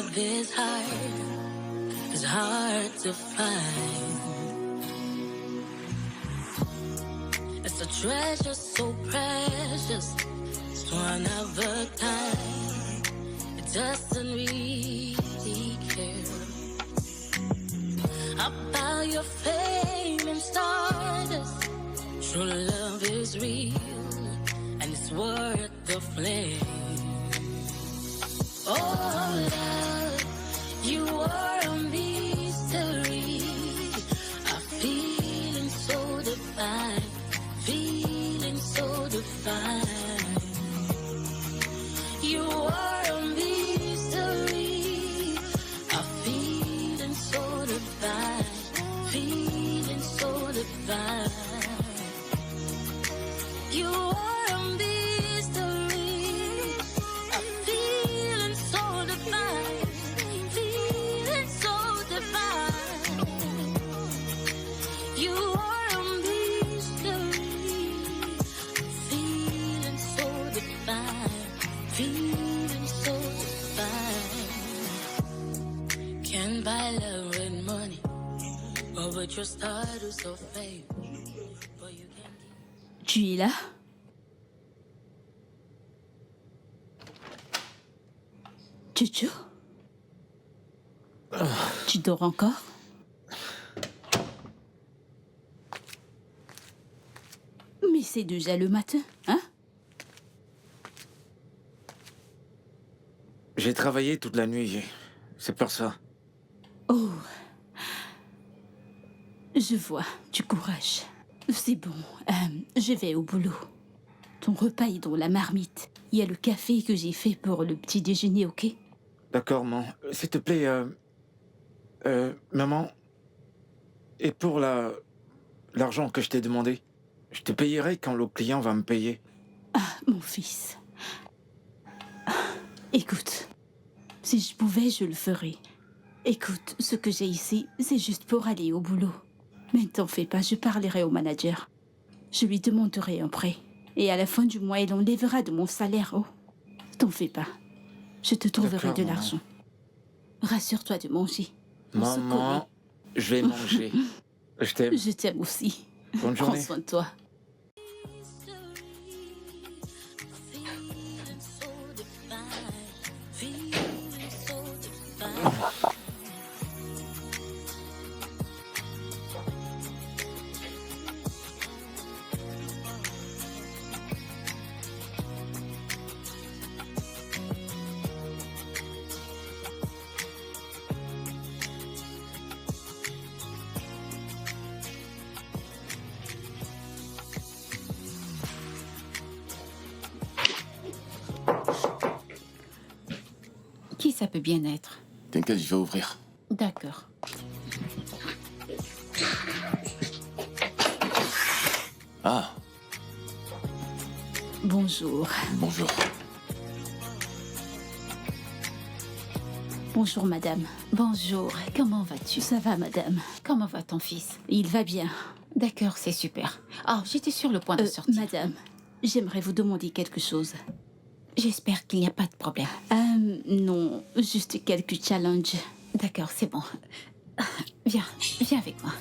love is hard to find. It's a treasure so precious, it's one of a kind. It doesn't really care about your fame and stardust. True love is real, and it's worth the flame. Oh, love, you are a mystery. A feeling so divine, feeling so divine. You are a mystery. A feeling so divine, feeling so divine. You are a mystery, a feeling so divine, feeling so divine. You are a mystery, feeling so divine, feeling so divine. Can't buy love with money, or with your status or fame. But you can. Tu es là? Jojo? Tu dors encore? Mais c'est déjà le matin, hein? J'ai travaillé toute la nuit, c'est pour ça. Oh. Je vois, du courage. C'est bon, je vais au boulot. Ton repas est dans la marmite. Il y a le café que j'ai fait pour le petit déjeuner, ok? D'accord, maman. S'il te plaît, maman, et pour l'argent que je t'ai demandé, je te payerai quand le client va me payer. Ah, mon fils. Écoute, si je pouvais, je le ferais. Écoute, ce que j'ai ici, c'est juste pour aller au boulot. Mais ne t'en fais pas, je parlerai au manager. Je lui demanderai un prêt. Et à la fin du mois, il enlèvera de mon salaire. Oh, t'en fais pas. Je te trouverai de l'argent. Rassure-toi de manger. Maman, je vais manger. Je t'aime. Je t'aime aussi. Bonne journée. Prends soin de toi. Qui ça peut bien être? T'inquiète, je vais ouvrir. D'accord. Ah, Bonjour. bonjour. Bonjour, madame. Bonjour, comment vas-tu? Ça va, madame? Comment va ton fils? Il va bien. D'accord, c'est super. Ah, j'étais sur le point de sortir. Madame, j'aimerais vous demander quelque chose. J'espère qu'il n'y a pas de problème. Non, juste quelques challenges. D'accord, c'est bon. Viens, viens avec moi.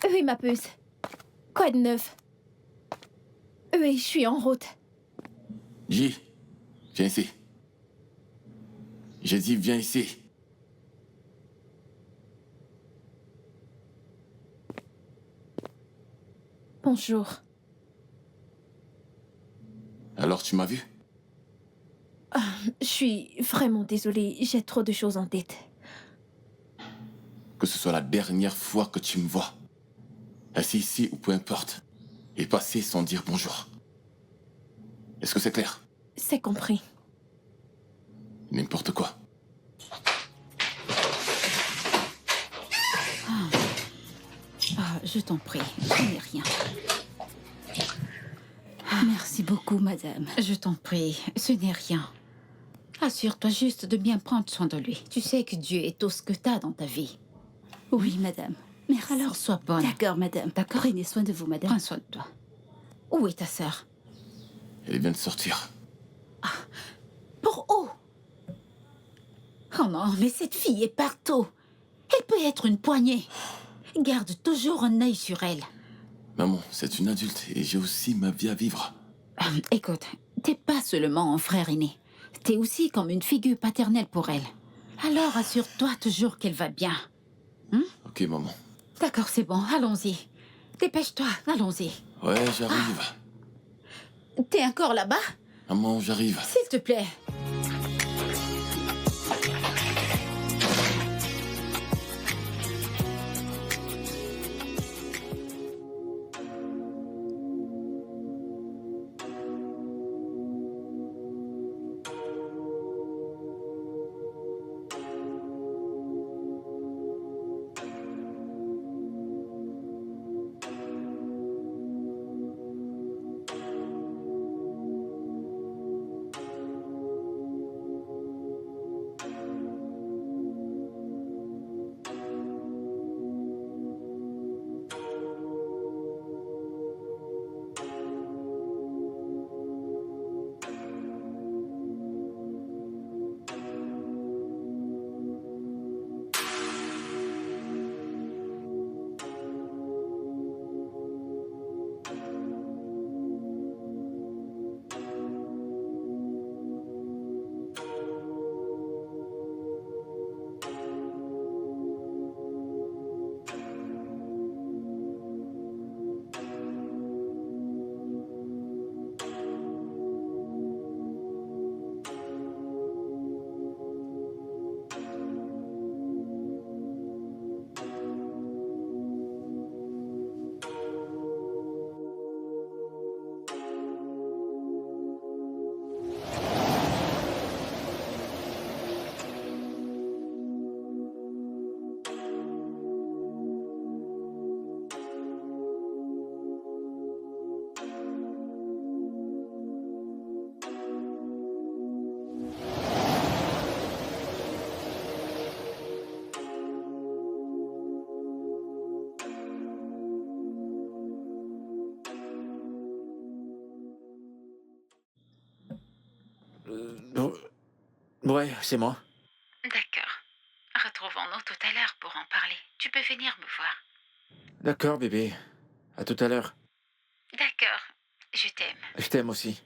Oui, ma puce. Quoi de neuf? Oui, je suis en route. J, viens ici. J'ai dit viens ici. Bonjour. Alors tu m'as vu? Je suis vraiment désolée, j'ai trop de choses en tête. Que ce soit la dernière fois que tu me vois. Assis ici ou peu importe. Et passer sans dire bonjour. Est-ce que c'est clair? C'est compris. N'importe quoi. Ah, je t'en prie, ce n'est rien. Merci beaucoup, madame. Je t'en prie, ce n'est rien. Assure-toi juste de bien prendre soin de lui. Tu sais que Dieu est tout ce que t'as dans ta vie. Oui, madame. Merci. Alors sois bonne. D'accord, madame. D'accord. Prenez soin de vous, madame. Prends soin de toi. Où est ta sœur? Elle vient de sortir. Pour où? Oh non, mais cette fille est partout. Elle peut être une poignée. Garde toujours un œil sur elle. Maman, c'est une adulte et j'ai aussi ma vie à vivre. Écoute, t'es pas seulement un frère aîné. T'es aussi comme une figure paternelle pour elle. Alors assure-toi toujours qu'elle va bien. Ok, maman. D'accord, c'est bon, allons-y. Dépêche-toi, allons-y. Ouais, j'arrive. T'es encore là-bas? Maman, j'arrive. S'il te plaît. Ouais, c'est moi. D'accord. Retrouvons-nous tout à l'heure pour en parler. Tu peux venir me voir. D'accord, bébé. À tout à l'heure. D'accord. Je t'aime. Je t'aime aussi.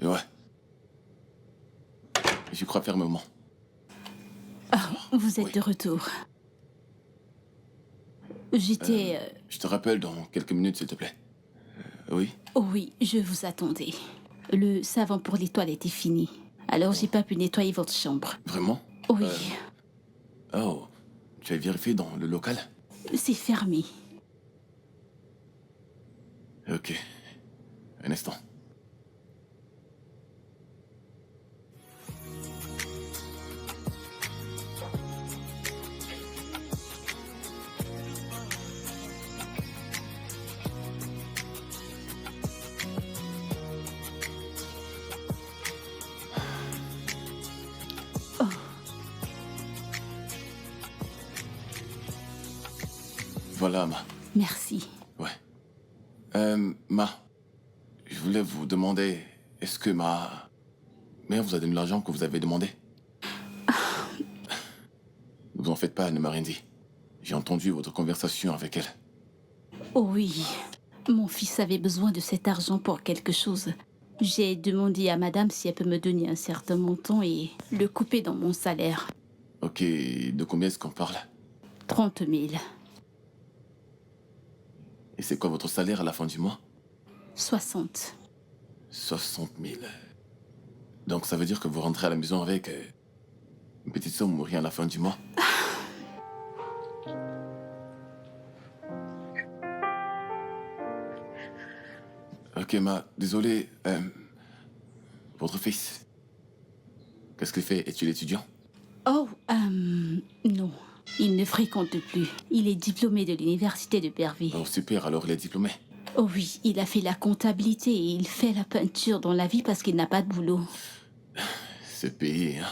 Ouais. J'y crois fermement. Vous êtes Oui. de retour. J'étais... Je te rappelle dans quelques minutes, s'il te plaît. Oui? Oh oui, je vous attendais. Le savon pour les toilettes est fini. Alors j'ai pas pu nettoyer votre chambre. Vraiment? Oui, Oh, tu as vérifié dans le local? c'est fermé. Ok. Un instant. Voilà, Ma. Merci. Ouais. Ma, je voulais vous demander, est-ce que ma mère vous a donné l'argent que vous avez demandé? Ne vous en faites pas, elle ne m'a rien dit. J'ai entendu votre conversation avec elle. Oh oui, mon fils avait besoin de cet argent pour quelque chose. J'ai demandé à madame si elle peut me donner un certain montant et le couper dans mon salaire. Ok, de combien est-ce qu'on parle? 30 000. Et c'est quoi votre salaire à la fin du mois? 60. 60 000. Donc ça veut dire que vous rentrez à la maison avec une petite somme ou rien à la fin du mois? Ok, désolé. Votre fils, qu'est-ce qu'il fait? Est-il étudiant? Oh, non. Il ne fréquente plus. Il est diplômé de l'université de Bervie. Oh, super, alors il est diplômé. Oh oui, il a fait la comptabilité et il fait la peinture dans la vie parce qu'il n'a pas de boulot. C'est payé, hein?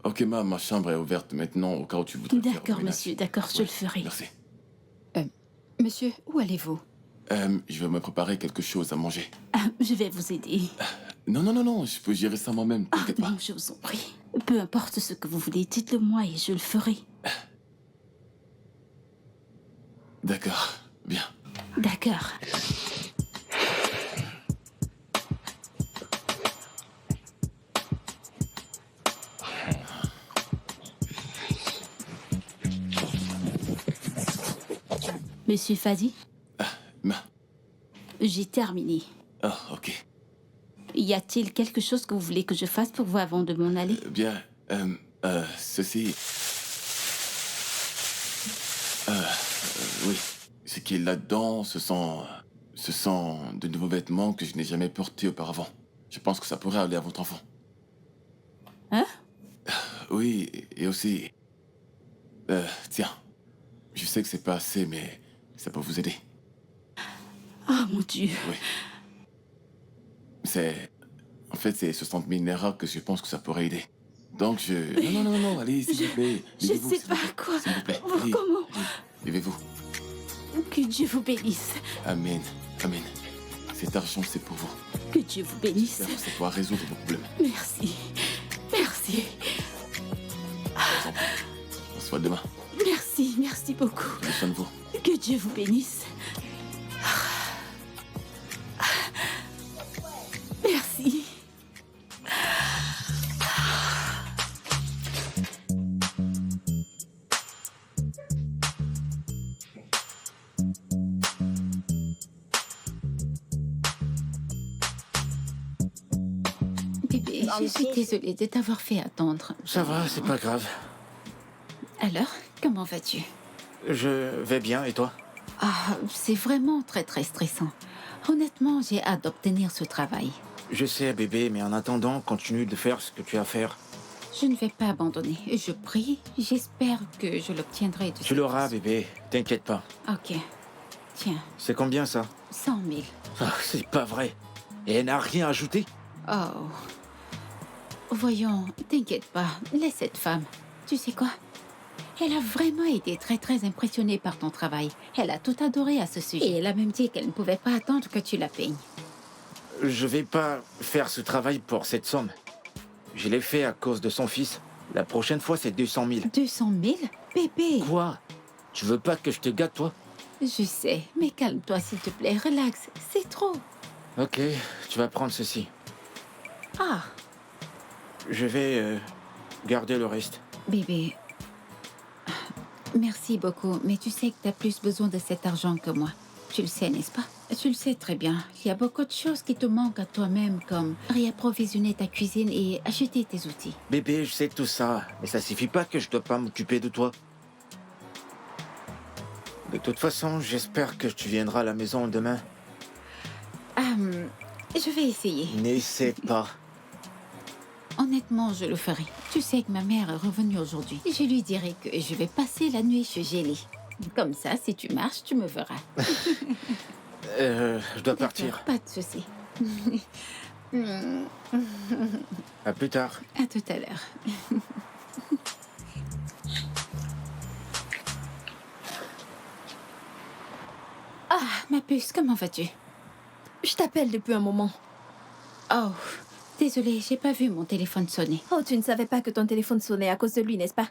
Ok, ma chambre est ouverte maintenant au cas où tu voudrais faire le D'accord, ménage. monsieur, d'accord, je le ferai. Merci. Monsieur, où allez-vous? Je vais me préparer quelque chose à manger. Ah, je vais vous aider. Non, je peux gérer ça moi-même, Ah, t'inquiète pas. non, je vous en prie. Peu importe ce que vous voulez, dites-le moi et je le ferai. D'accord, bien. D'accord. Monsieur Fadi, Ma... j'ai terminé. Ah, ok. Y a-t-il quelque chose que vous voulez que je fasse pour vous avant de m'en aller? Bien, ceci... oui. Ce qui est là-dedans, ce sont de nouveaux vêtements que je n'ai jamais portés auparavant. Je pense que ça pourrait aller à votre enfant. Hein? Oui, et aussi... tiens. Je sais que c'est pas assez, mais ça peut vous aider. Oh mon Dieu. Oui. En fait, c'est 60 000 Naira que je pense que ça pourrait aider. Donc Non, allez, s'il vous plaît. Je Levez-vous, sais s'il pas vous plaît. quoi. S'il vous plaît. Oh, Allez, comment? levez-vous. Que Dieu vous bénisse. Amen. Amen. Cet argent, c'est pour vous. Que Dieu vous bénisse. J'espère que ça pourra résoudre vos problèmes. Merci. Merci. On se voit demain. Merci, merci beaucoup. Prenez soin de vous. Que Dieu vous bénisse. Merci. Bébé, je suis désolée de t'avoir fait attendre. Ça va, c'est pas grave. Alors, comment vas-tu? Je vais bien, et toi? Ah, c'est vraiment très très stressant. Honnêtement, j'ai hâte d'obtenir ce travail. Je sais, bébé, mais en attendant, continue de faire ce que tu as à faire. Je ne vais pas abandonner. Je prie, j'espère que je l'obtiendrai. Tu l'auras, bébé, t'inquiète pas. Ok. Tiens, C'est combien, ça? 100 000. Ah, c'est pas vrai. Et elle n'a rien ajouté? Oh. Voyons, t'inquiète pas. Laisse cette femme. Tu sais quoi? Elle a vraiment été très très impressionnée par ton travail. Elle a tout adoré à ce sujet. Et elle a même dit qu'elle ne pouvait pas attendre que tu la peignes. Je vais pas faire ce travail pour cette somme. Je l'ai fait à cause de son fils. La prochaine fois, c'est 200 000. 200 000? Bébé! Quoi? Tu veux pas que je te gâte, toi? Je sais, mais calme-toi s'il te plaît. Relax, c'est trop. Ok, tu vas prendre ceci. Ah, Je vais garder le reste. bébé. Merci beaucoup, mais tu sais que tu as plus besoin de cet argent que moi. Tu le sais, n'est-ce pas? Tu le sais très bien. Il y a beaucoup de choses qui te manquent à toi-même, comme réapprovisionner ta cuisine et acheter tes outils. Bébé, je sais tout ça, mais ça suffit pas que je dois pas m'occuper de toi. De toute façon, j'espère que tu viendras à la maison demain. Je vais essayer. N'essaie pas. Honnêtement, je le ferai. Tu sais que ma mère est revenue aujourd'hui. Je lui dirai que je vais passer la nuit chez Gélie. Comme ça, si tu marches, tu me verras. Je dois partir. Pas de souci. À plus tard. À tout à l'heure. Ah, ma puce, comment vas-tu? Je t'appelle depuis un moment. Oh, désolée, j'ai pas vu mon téléphone sonner. Oh, tu ne savais pas que ton téléphone sonnait à cause de lui, n'est-ce pas?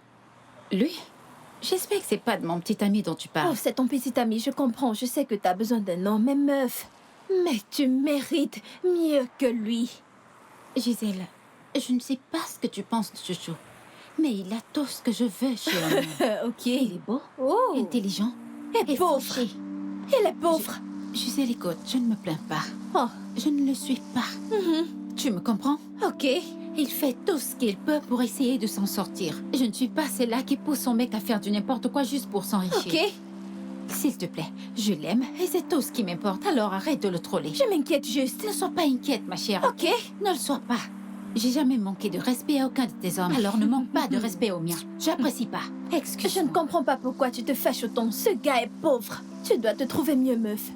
Lui? J'espère que c'est pas de mon petit ami dont tu Oh, parles. c'est ton petit ami, je comprends. Je sais que t'as besoin d'un homme, mais meuf, Mais tu mérites mieux que lui. Gisèle, je ne sais pas ce que tu penses de Chouchou, mais il a tout ce que je veux chez un homme. Ok. Il est beau, Oh. intelligent Et pauvre. fauché. Il est pauvre. Gisèle, écoute, je ne me plains pas. Oh. Je ne le suis pas. Tu me comprends? Ok. Il fait tout ce qu'il peut pour essayer de s'en sortir. Je ne suis pas celle-là qui pousse son mec à faire du n'importe quoi juste pour s'enrichir. Ok. S'il te plaît, je l'aime et c'est tout ce qui m'importe, alors arrête de le troller. Je m'inquiète juste. Ne sois pas inquiète, ma chère. Ok. Ne le sois pas. J'ai jamais manqué de respect à aucun de tes hommes, alors ne manque pas de respect au mien. J'apprécie pas. Je Excuse-moi. ne comprends pas pourquoi tu te fâches autant. Ce gars est pauvre. Tu dois te trouver mieux, meuf.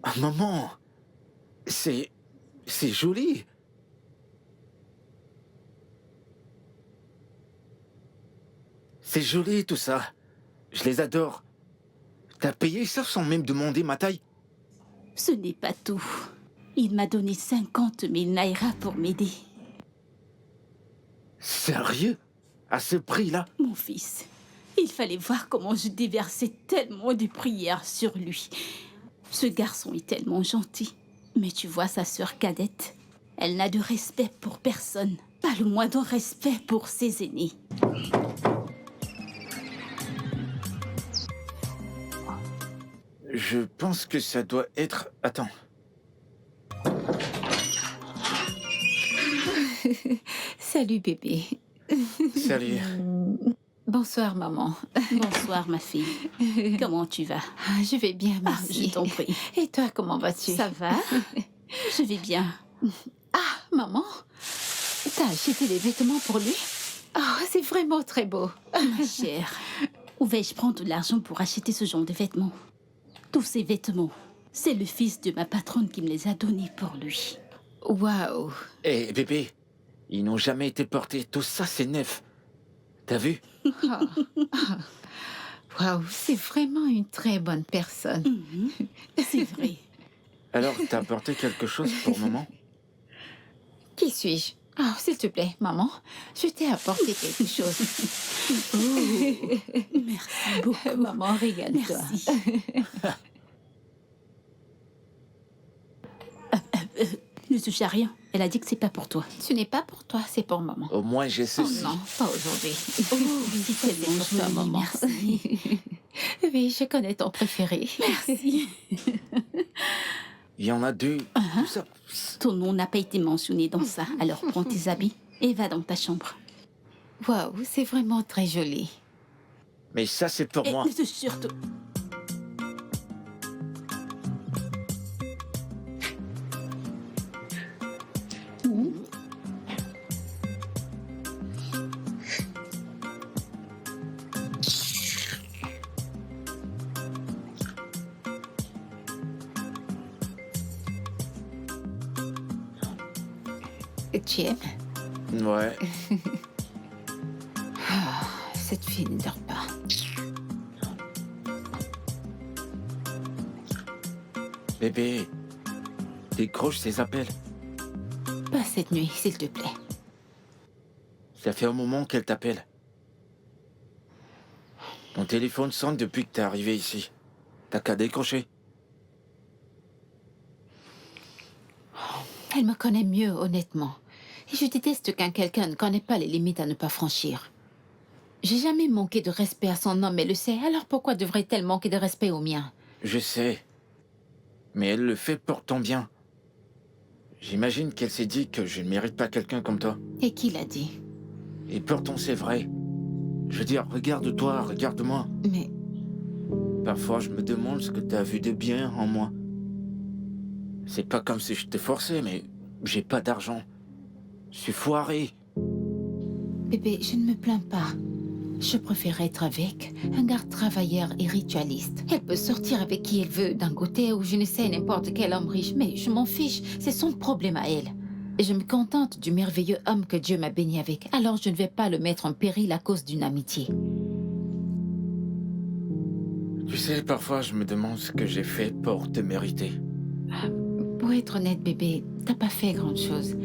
Ah, maman, c'est joli. C'est joli tout ça. Je les adore. T'as payé ça sans même demander ma taille? Ce n'est pas tout. Il m'a donné 50 000 naira pour m'aider. Sérieux? À ce prix-là? Mon fils, il fallait voir comment je déversais tellement de prières sur lui. Ce garçon est tellement gentil. Mais tu vois sa sœur cadette, elle n'a de respect pour personne. Pas le moindre respect pour ses aînés. Je pense que ça doit être... Attends. Salut, bébé. Salut. Bonsoir, maman. Bonsoir, ma fille. Comment tu vas? Ah, je vais bien, Ah, merci. je t'en prie. Et toi, comment vas-tu? Ça va? Je vais bien. Ah, maman, t'as acheté des vêtements pour lui? Oh, c'est vraiment très beau. Ma chère, où vais-je prendre de l'argent pour acheter ce genre de vêtements? Tous ces vêtements, c'est le fils de ma patronne qui me les a donnés pour lui. Waouh. Hé, bébé, ils n'ont jamais été portés. Tout ça, c'est neuf. T'as vu? Waouh, c'est vraiment une très bonne personne. C'est vrai. Alors, t'as apporté quelque chose pour maman? Qui suis-je? Oh, s'il te plaît, maman, je t'ai apporté quelque chose. Merci beaucoup. Maman, régale-toi. Merci. Ne touche à rien. Elle a dit que c'est pas pour toi. Ce n'est pas pour toi, c'est pour maman. Au moins, j'ai Oh ceci. non, pas aujourd'hui. C'est tellement pour toi, joli, maman. merci. Oui, je connais ton préféré. Merci. Il y en a deux. Tout ça. Ton nom n'a pas été mentionné dans ça. Alors prends tes habits et va dans ta chambre. Waouh, c'est vraiment très joli. Mais ça, c'est pour Et moi. surtout... Tu aimes? Ouais. Cette fille ne dort pas. Bébé, décroche ces appels. Pas cette nuit, s'il te plaît. Ça fait un moment qu'elle t'appelle. Ton téléphone sonne depuis que t'es arrivé ici. T'as qu'à décrocher. Elle me connaît mieux, honnêtement. Et je déteste quand quelqu'un ne connaît pas les limites à ne pas franchir. J'ai jamais manqué de respect à son homme, elle le sait. Alors pourquoi devrait-elle manquer de respect au mien? Je sais. Mais elle le fait pour ton bien. J'imagine qu'elle s'est dit que je ne mérite pas quelqu'un comme toi. Et qui l'a dit? Et pourtant, c'est vrai. Je veux dire, regarde-toi, regarde-moi. Mais Parfois, je me demande ce que t'as vu de bien en moi. C'est pas comme si je t'ai forcé, mais j'ai pas d'argent. Je suis foiré. bébé, je ne me plains pas. Je préfère être avec un garde travailleur et ritualiste. Elle peut sortir avec qui elle veut, d'un côté ou je ne sais n'importe quel homme riche, mais je m'en fiche, c'est son problème à elle. Et je me contente du merveilleux homme que Dieu m'a béni avec, alors je ne vais pas le mettre en péril à cause d'une amitié. Tu sais, parfois, je me demande ce que j'ai fait pour te mériter. Pour être honnête, bébé, t'as pas fait grand-chose.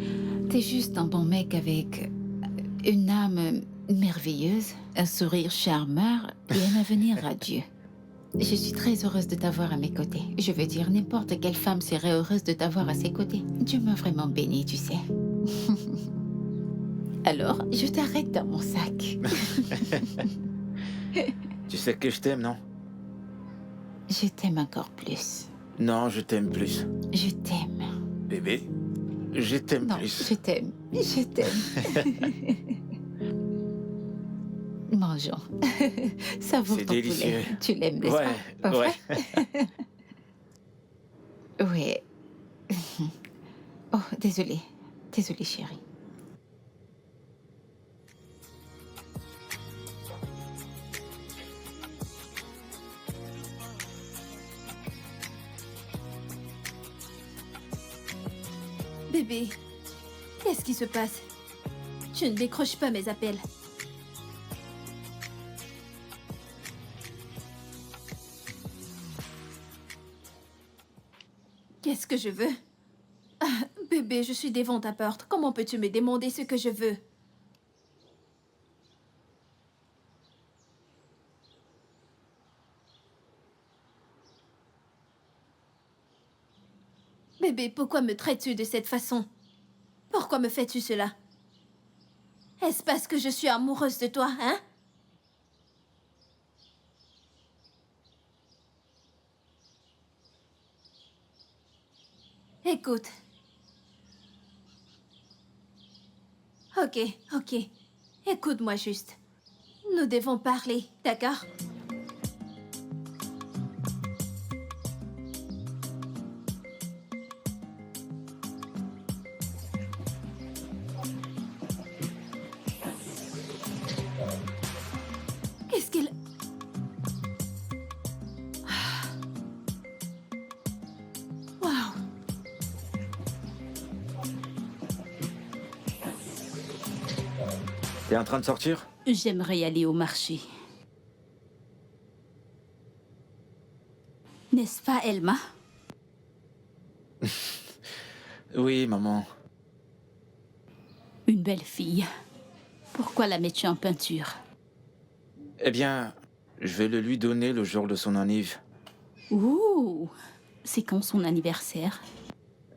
T'es juste un bon mec avec une âme merveilleuse, un sourire charmeur et un avenir radieux. Je suis très heureuse de t'avoir à mes côtés. Je veux dire, n'importe quelle femme serait heureuse de t'avoir à ses côtés. Dieu m'a vraiment bénie, tu sais. Alors, je t'arrête dans mon sac. Tu sais que je t'aime, non? Je t'aime encore plus. Non, je t'aime plus. Je t'aime. Bébé, je t'aime Non, plus. je t'aime. Je t'aime. Mangeons. Savoure C'est ton délicieux. poulet. Tu l'aimes, n'est-ce Ouais, pas? Pas ouais. vrai? Oui. Oh, désolée. Désolée, chérie. Bébé, qu'est-ce qui se passe? Tu ne décroches pas mes appels. Qu'est-ce que je veux? Ah, bébé, je suis devant ta porte. Comment peux-tu me demander ce que je veux? Bébé, pourquoi me traites-tu de cette façon? Pourquoi me fais-tu cela? Est-ce parce que je suis amoureuse de toi, hein? Écoute. Ok, ok. Écoute-moi juste. Nous devons parler, d'accord? Qu'est-ce qu'il... Waouh! T'es en train de sortir? J'aimerais aller au marché. N'est-ce pas, Elma? Oui, maman. Une belle fille. Pourquoi la mets-tu en peinture? Eh bien, je vais le lui donner le jour de son anniv. Ouh! C'est quand son anniversaire?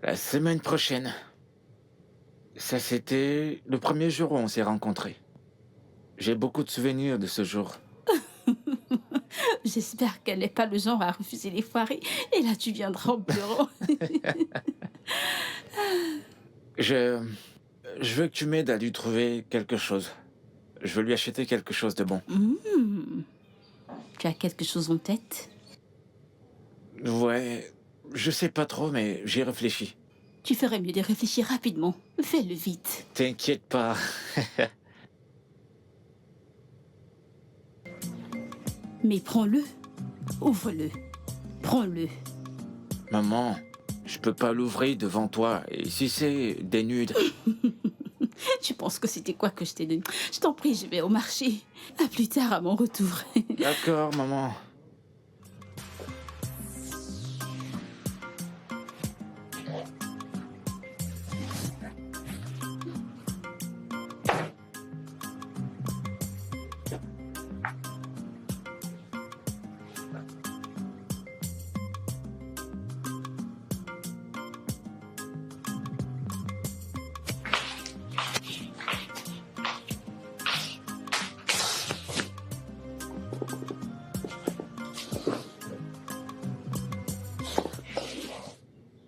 La semaine prochaine. Ça, c'était le premier jour où on s'est rencontrés. J'ai beaucoup de souvenirs de ce jour. J'espère qu'elle n'est pas le genre à refuser les soirées. Et là, tu viendras en pleurant. Je veux que tu m'aides à lui trouver quelque chose. Je veux lui acheter quelque chose de bon. Tu as quelque chose en tête? Ouais, je sais pas trop, mais j'y réfléchis. Tu ferais mieux de réfléchir rapidement. Fais-le vite. T'inquiète pas. Mais prends-le. Ouvre-le. Prends-le. Maman, je peux pas l'ouvrir devant toi. Et si c'est des nudes? Tu penses que c'était quoi que je t'ai donné? Je t'en prie, je vais au marché. À plus tard, à mon retour. D'accord, maman.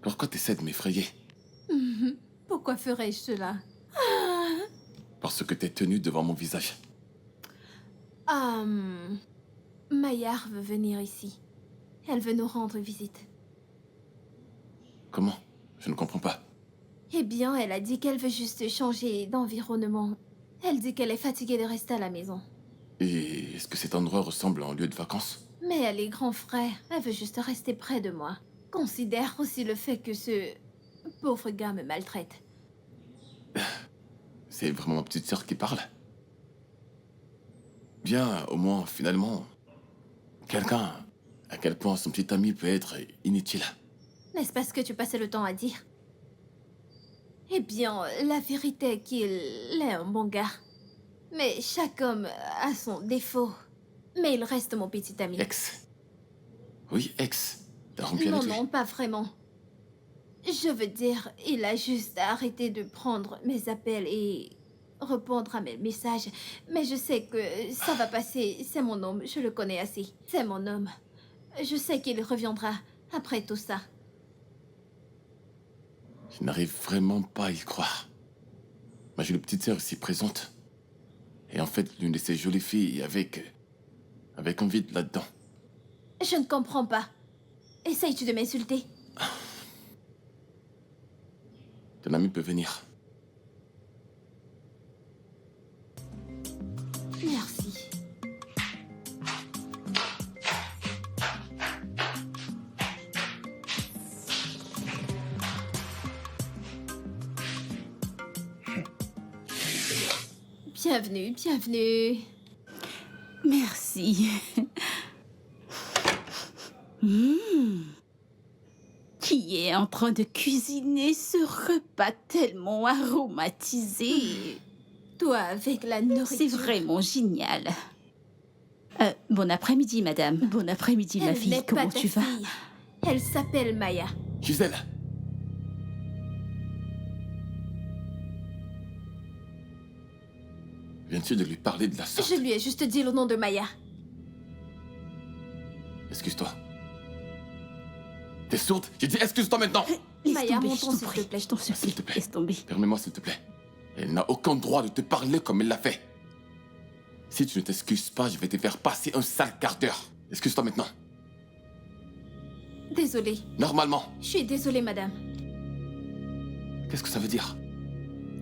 Pourquoi t'essaies de m'effrayer? Pourquoi ferais-je cela? Parce que t'es tenu devant mon visage. Maillard veut venir ici. Elle veut nous rendre visite. Comment? Je ne comprends pas. Eh bien, elle a dit qu'elle veut juste changer d'environnement. Elle dit qu'elle est fatiguée de rester à la maison. Et est-ce que cet endroit ressemble à un lieu de vacances? Mais elle est grand frère. Elle veut juste rester près de moi. Considère aussi le fait que ce pauvre gars me maltraite. C'est vraiment ma petite sœur qui parle? Bien, au moins, finalement, quelqu'un, à quel point son petit ami peut être inutile. N'est-ce pas ce que tu passais le temps à dire? Eh bien, la vérité est qu'il est un bon gars. Mais chaque homme a son défaut. Mais il reste mon petit ami. Ex, Oui, ex. T'as rompu Non, avec lui. non, pas vraiment. Je veux dire, il a juste arrêté de prendre mes appels et répondre à mes messages. Mais je sais que ça va passer. C'est mon homme, je le connais assez. C'est mon homme. Je sais qu'il reviendra après tout ça. Je n'arrive vraiment pas à y croire. Moi, j'ai une petite sœur ici présente. Et en fait, l'une de ces jolies filles avec envie de là-dedans. Je ne comprends pas. Essayes-tu de m'insulter? Ton ami peut venir. Merci. Bienvenue, bienvenue. Merci. Qui est en train de cuisiner ce repas tellement aromatisé? Toi avec la nourriture. C'est vraiment génial. Bon après-midi, madame. Bon après-midi, ma Elle fille. n'est pas Comment ta tu vas? fille. Elle s'appelle Maya. Gisèle! Viens-tu de lui parler de la sorte? Je lui ai juste dit le nom de Maya. Excuse-toi. T'es sourde? J'ai dit excuse-toi maintenant! Laisse Maya, tomber, montons, je t'en s'il prie. te plaît. Je t'en supplie. S'il te plaît. Laisse tomber. Permets-moi, s'il te plaît. Elle n'a aucun droit de te parler comme elle l'a fait. Si tu ne t'excuses pas, je vais te faire passer un sale quart d'heure. Excuse-toi maintenant. Désolée. Normalement. Je suis désolée, madame. Qu'est-ce que ça veut dire?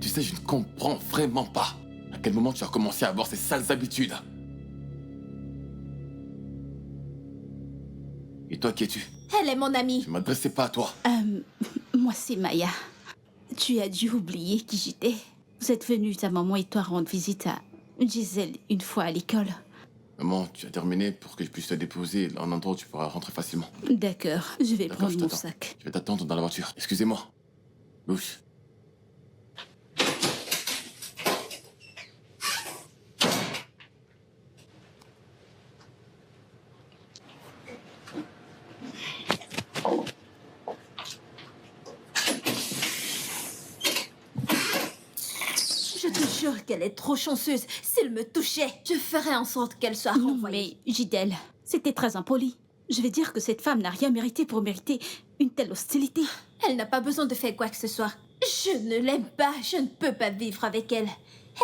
Tu sais, je ne comprends vraiment pas à quel moment tu as commencé à avoir ces sales habitudes. Et toi, qui es-tu? Elle est mon amie. Je ne m'adressais pas à toi. Moi, c'est Maya. Tu as dû oublier qui j'étais. Vous êtes venus, ta maman et toi, rendre visite à Gisèle une fois à l'école. Maman, tu as terminé pour que je puisse te déposer à un endroit où tu pourras rentrer facilement. D'accord, je vais D'accord, prendre je mon t'attends. sac. Je vais t'attendre dans la voiture. Excusez-moi. Louche. Je te jure qu'elle est trop chanceuse. S'il me touchait, je ferais en sorte qu'elle soit Non, renvoyée. mais Gidel, c'était très impoli. Je vais dire que cette femme n'a rien mérité pour mériter une telle hostilité. Elle n'a pas besoin de faire quoi que ce soit. Je ne l'aime pas. Je ne peux pas vivre avec elle.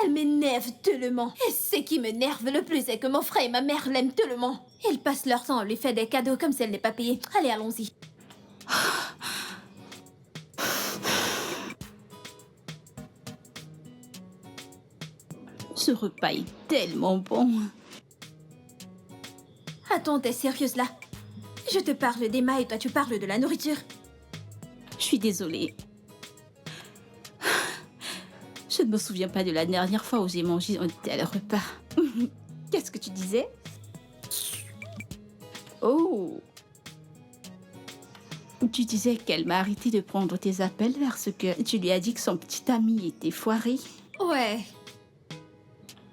Elle m'énerve tellement. Et ce qui m'énerve le plus est que mon frère et ma mère l'aiment tellement. Ils passent leur temps à lui faire des cadeaux comme si elle n'est pas payée. Allez, allons-y. Ce repas est tellement bon. Attends, t'es sérieuse là? Je te parle d'Emma et toi tu parles de la nourriture. Je suis désolée. Je ne me souviens pas de la dernière fois où j'ai mangé un tel repas. Qu'est-ce que tu disais? Oh! Tu disais qu'elle m'a arrêté de prendre tes appels parce que tu lui as dit que son petit ami était foiré. Ouais.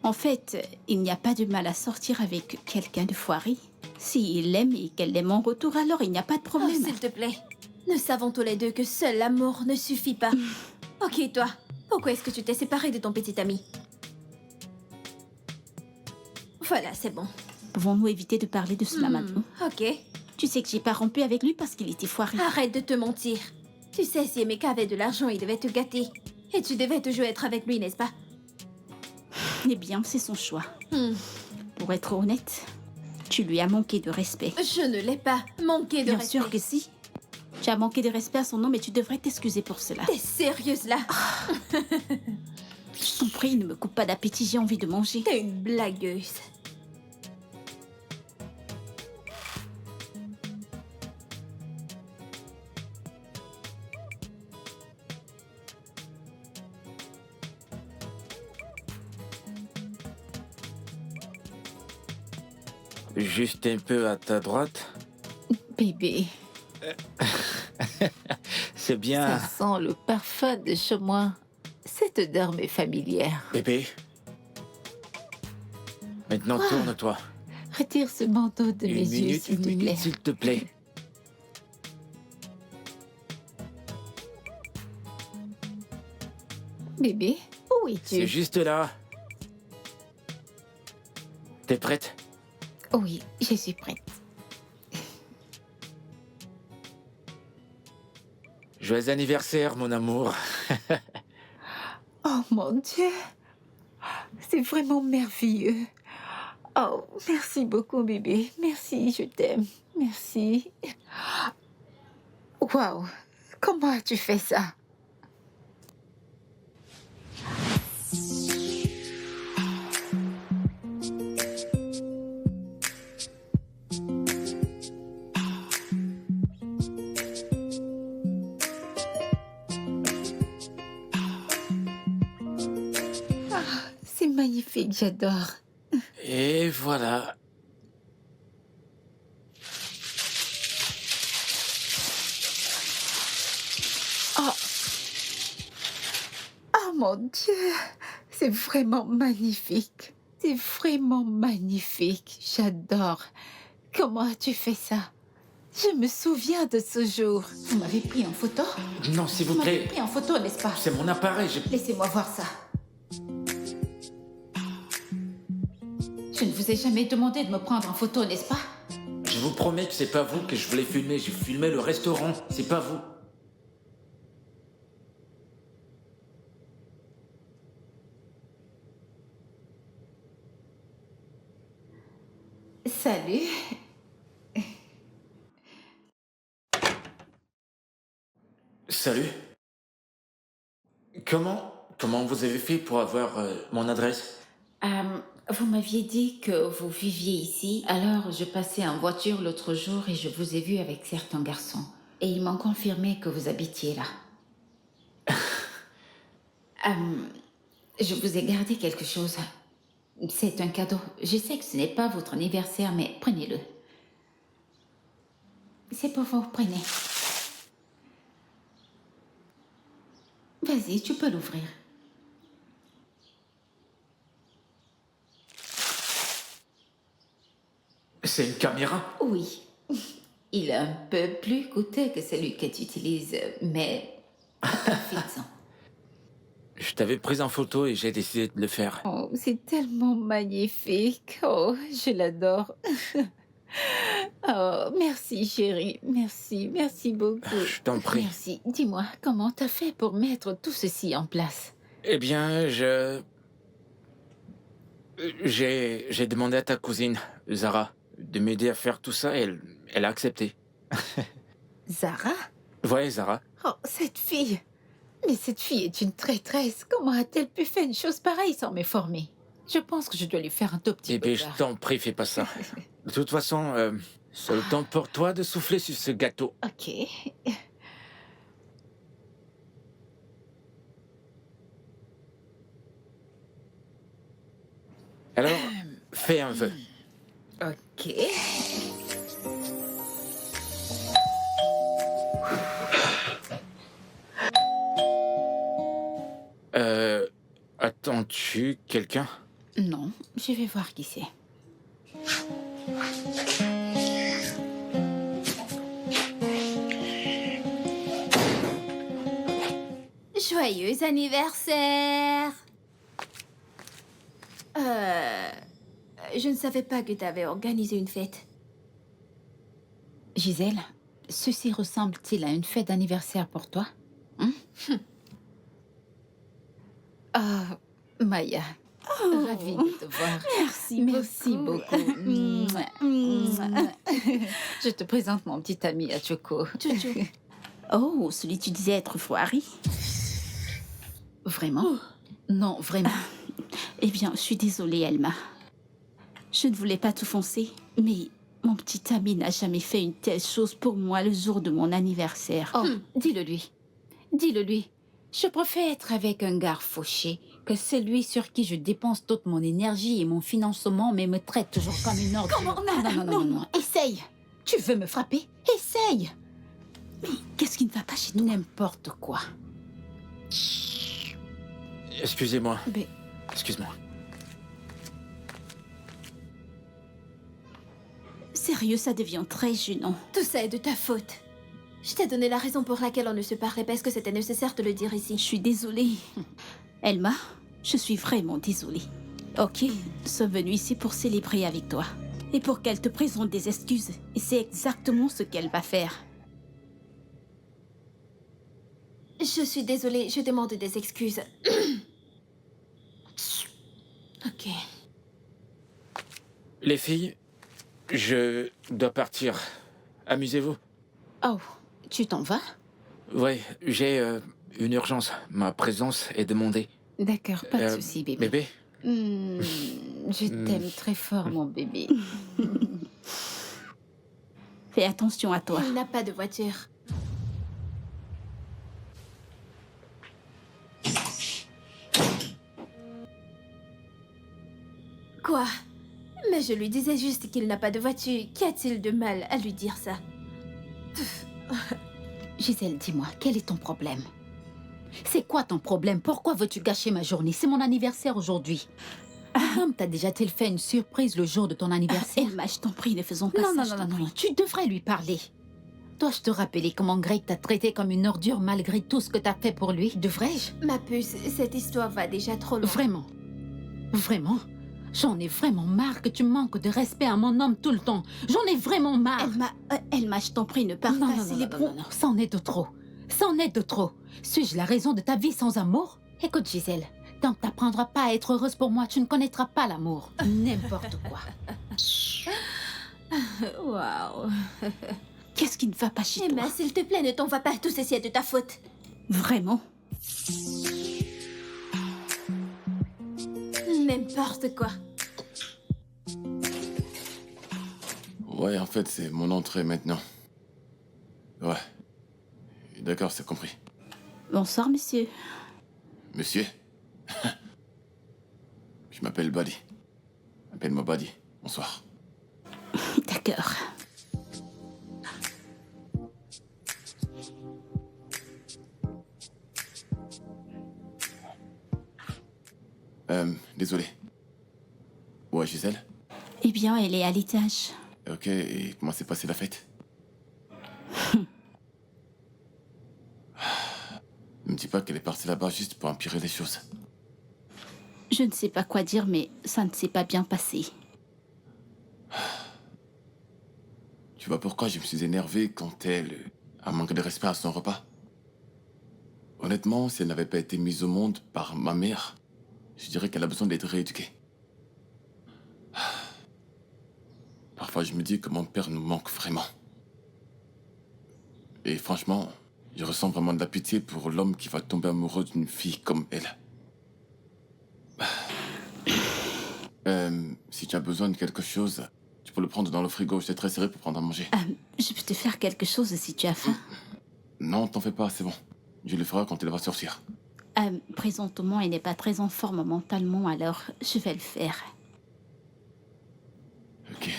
En fait, il n'y a pas de mal à sortir avec quelqu'un de foiré. S'il l'aime et qu'elle l'aime en retour, alors il n'y a pas de Oh, problème. s'il te plaît. Nous savons tous les deux que seul l'amour ne suffit pas. Ok, toi. Pourquoi est-ce que tu t'es séparée de ton petit ami? Voilà, c'est bon. Pouvons-nous éviter de parler de cela maintenant? Ok. Tu sais que j'ai pas rompu avec lui parce qu'il était foiré. Arrête de te mentir. Tu sais, si Emeka avait de l'argent, il devait te gâter. Et tu devais toujours être avec lui, n'est-ce pas? Eh bien, c'est son choix. Hmm. Pour être honnête, tu lui as manqué de respect. Je ne l'ai pas manqué de Bien respect. sûr que si. Tu as manqué de respect à son nom, mais tu devrais t'excuser pour cela. T'es sérieuse là? Je t'en prie, ne me coupe pas d'appétit, j'ai envie de manger. T'es une blagueuse. Juste un peu à ta droite. Bébé, C'est bien. ça sent le parfum de chez moi. Cette odeur m'est familière. Bébé. Maintenant, tourne-toi. Retire ce manteau de mes yeux, s'il te plaît. S'il te plaît. Bébé, où es-tu? C'est juste là. T'es prête? Oui, je suis prête. Joyeux anniversaire, mon amour. Oh mon Dieu, c'est vraiment merveilleux. Oh, merci beaucoup, bébé. Merci, je t'aime. Merci. Waouh, comment as-tu fait ça? C'est magnifique, j'adore. Et voilà. Oh mon Dieu, c'est vraiment magnifique. C'est vraiment magnifique. J'adore. Comment as-tu fait ça? Je me souviens de ce jour. Vous m'avez pris en photo? Non, s'il vous Vous m'avez plaît. pris en photo, n'est-ce pas? C'est mon appareil. Laissez-moi voir ça. Je ne vous ai jamais demandé de me prendre en photo, n'est-ce pas? Je vous promets que c'est pas vous que je voulais filmer. J'ai filmé le restaurant. C'est pas vous. Salut. Salut. Comment vous avez fait pour avoir mon adresse? Vous m'aviez dit que vous viviez ici, alors je passais en voiture l'autre jour et je vous ai vu avec certains garçons. Et ils m'ont confirmé que vous habitiez là. Je vous ai gardé quelque chose. C'est un cadeau. Je sais que ce n'est pas votre anniversaire, mais prenez-le. C'est pour vous, prenez. Vas-y, tu peux l'ouvrir. C'est une caméra? Oui. Il est un peu plus coûteux que celui que tu utilises, mais profites-en. Je t'avais pris en photo et j'ai décidé de le faire. Oh, c'est tellement magnifique. Oh, je l'adore. Oh, merci chérie. Merci, merci beaucoup. Je t'en prie. Merci. Dis-moi, comment t'as fait pour mettre tout ceci en place? Eh bien, j'ai demandé à ta cousine, Zara, de m'aider à faire tout ça et elle a accepté. Zara? Ouais, Zara. Oh, cette fille. Mais cette fille est une traîtresse. Comment a-t-elle pu faire une chose pareille sans m'informer? Je pense que je dois lui faire un tout petit peu Bébé, je peur. t'en prie, fais pas ça. De toute façon, c'est le temps pour toi de souffler sur ce gâteau. Ok. Alors, fais un vœu. Ok. Attends-tu quelqu'un? Non, je vais voir qui c'est. Joyeux anniversaire! Je ne savais pas que tu avais organisé une fête. Gisèle, ceci ressemble-t-il à une fête d'anniversaire pour toi? Ah, Maya, ravie de te voir. Merci beaucoup. Je te présente mon petit ami à Choco. Oh, celui que tu disais être Fouari? Vraiment? Non, vraiment. Eh bien, je suis désolée, Elma. Je ne voulais pas t'offenser, mais mon petit ami n'a jamais fait une telle chose pour moi le jour de mon anniversaire. Oh, dis-le lui. Dis-le lui. Je préfère être avec un gars fauché que celui sur qui je dépense toute mon énergie et mon financement, mais me traite toujours comme une ordure. Comment? Non. Essaye. Tu veux me frapper? Essaye. Mais qu'est-ce qui ne va pas chez toi? N'importe quoi. Excusez-moi. Mais Excuse-moi. Sérieux, ça devient très gênant. Tout ça est de ta faute. Je t'ai donné la raison pour laquelle on ne se parlait pas. Est-ce que c'était nécessaire de le dire Je ici? suis désolée. Elma, je suis vraiment désolée. Ok, nous sommes venus ici pour célébrer avec toi. Et pour qu'elle te présente des excuses. Et c'est exactement ce qu'elle va faire. Je suis désolée, je demande des excuses. Ok. Les filles, je dois partir. Amusez-vous. Oh, tu t'en vas? Ouais, j'ai une urgence. Ma présence est demandée. D'accord, pas de souci, bébé. Bébé, Je t'aime très fort, mon bébé. Fais attention à toi. Il n'a pas de voiture. Quoi? Mais je lui disais juste qu'il n'a pas de voiture. Qu'y a-t-il de mal à lui dire ça? Gisèle, dis-moi, quel est ton problème? C'est quoi ton problème? Pourquoi veux-tu gâcher ma journée? C'est mon anniversaire aujourd'hui. T'a déjà-t-il fait une surprise le jour de ton anniversaire? Elma, je t'en prie, ne faisons pas Non, ça. non, non, non, non, tu devrais lui parler. Dois-je te rappeler comment Greg t'a traité comme une ordure malgré tout ce que t'as fait pour lui? Devrais-je? Ma puce, cette histoire va déjà trop loin. Vraiment? Vraiment? J'en ai vraiment marre que tu manques de respect à mon homme tout le temps. J'en ai vraiment marre. Elma, je t'en prie, ne pars Non, pas. non, non, non, non, non, c'en est de trop. C'en est de trop. Suis-je la raison de ta vie sans amour? Écoute, Gisèle, tant que t'apprendras pas à être heureuse pour moi, tu ne connaîtras pas l'amour. N'importe quoi. Waouh. Qu'est-ce qui ne va pas chez toi? Emma, s'il te plaît, ne t'en va pas. Tout ceci est de ta faute. Vraiment? N'importe quoi. Ouais, en fait, c'est mon entrée maintenant. Ouais. D'accord, c'est compris. Bonsoir, monsieur. Monsieur? Je m'appelle Buddy. Appelle-moi Buddy. Bonsoir. D'accord. Désolé. Ouais, Gisèle? Eh bien, elle est à l'étage. Ok, et comment s'est passée la fête? Ne me dis pas qu'elle est partie là-bas juste pour empirer les choses. Je ne sais pas quoi dire, mais ça ne s'est pas bien passé. Tu vois pourquoi je me suis énervé quand elle a manqué de respect à son repas? Honnêtement, si elle n'avait pas été mise au monde par ma mère, je dirais qu'elle a besoin d'être rééduquée. Parfois, je me dis que mon père nous manque vraiment. Et franchement, je ressens vraiment de la pitié pour l'homme qui va tomber amoureux d'une fille comme elle. Si tu as besoin de quelque chose, tu peux le prendre dans le frigo. Je t'ai très serré pour prendre à manger. Je peux te faire quelque chose si tu as faim. Non, t'en fais pas, c'est bon. Je le ferai quand elle va sortir. Présentement, il n'est pas très en forme mentalement, alors je vais le faire. Ok.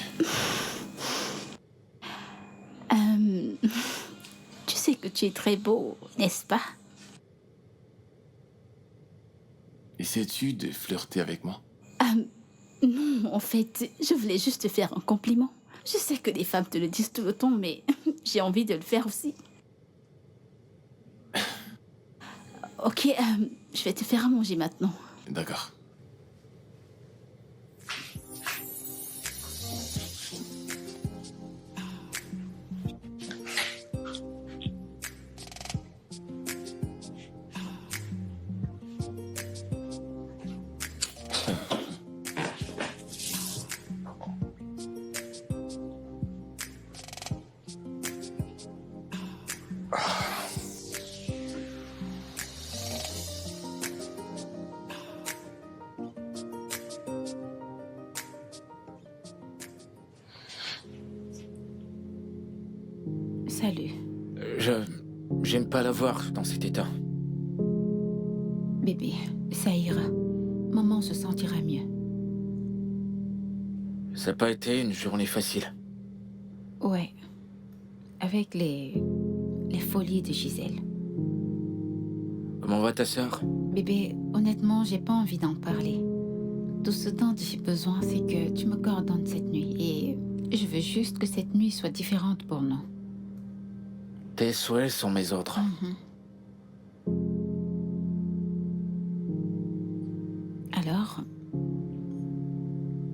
Tu sais que tu es très beau, n'est-ce pas? Essaies-tu de flirter avec moi? Non, en fait, je voulais juste te faire un compliment. Je sais que les femmes te le disent tout le temps, mais j'ai envie de le faire aussi. Ok, je vais te faire à manger maintenant. D'accord. Salut. J'aime pas la voir dans cet état. Bébé, ça ira. Maman se sentira mieux. Ça n'a pas été une journée facile. Ouais. Avec les folies de Gisèle. Comment va ta sœur? Bébé, honnêtement, j'ai pas envie d'en parler. Tout ce dont j'ai besoin, c'est que tu me coordonnes cette nuit et Je veux juste que cette nuit soit différente pour nous. Tes souhaits sont mes ordres. Alors,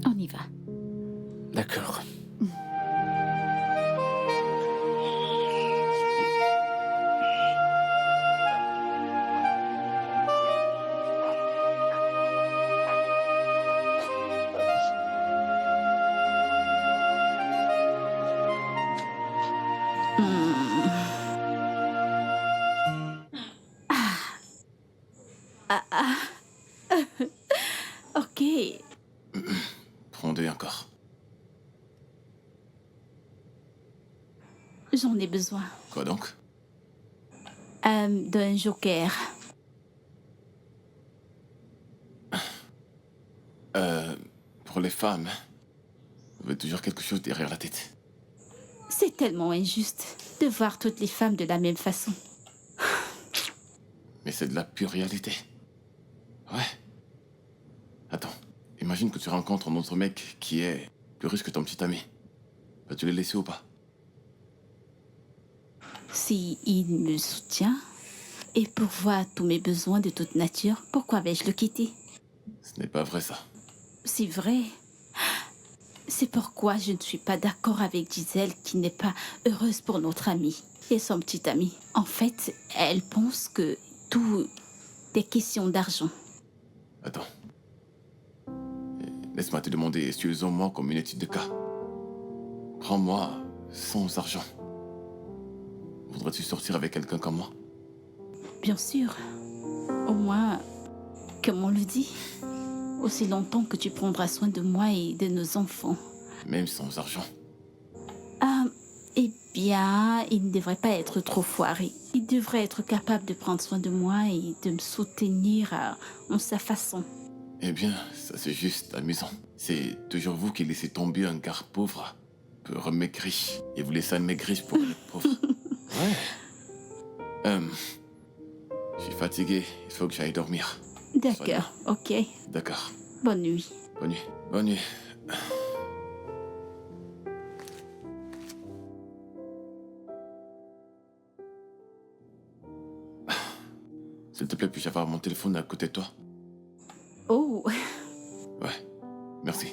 on y va. D'accord. Ok. Prends-les encore. J'en ai besoin. Quoi donc? D'un joker. Pour les femmes, vous avez toujours quelque chose derrière la tête. C'est tellement injuste de voir toutes les femmes de la même façon. Mais c'est de la pure réalité. Ouais. Attends, imagine que tu rencontres un autre mec qui est plus riche que ton petit ami. Vas-tu le laisser ou pas? Si il me soutient et pourvoit à tous mes besoins de toute nature, pourquoi vais-je le quitter? Ce n'est pas vrai ça. C'est vrai. C'est pourquoi je ne suis pas d'accord avec Gisèle qui n'est pas heureuse pour notre amie et son petit ami. En fait, elle pense que tout est question d'argent. Attends. Laisse-moi te demander sérieusement comme une étude de cas. Prends-moi sans argent. Voudrais-tu sortir avec quelqu'un comme moi? Bien sûr. Au moins, comme on le dit, aussi longtemps que tu prendras soin de moi et de nos enfants. Même sans argent. Eh bien, il ne devrait pas être trop foiré. Il devrait être capable de prendre soin de moi et de me soutenir en sa façon. Eh bien, ça c'est juste amusant. C'est toujours vous qui laissez tomber un gars pauvre, peu maigri, et vous laissez un maigri pour le pauvre. Ouais. Je suis fatigué, il faut que j'aille dormir. D'accord, ok. D'accord. Bonne nuit. Bonne nuit. Bonne nuit. S'il te plaît, puis-je avoir mon téléphone à côté de toi? Oh, Ouais, merci.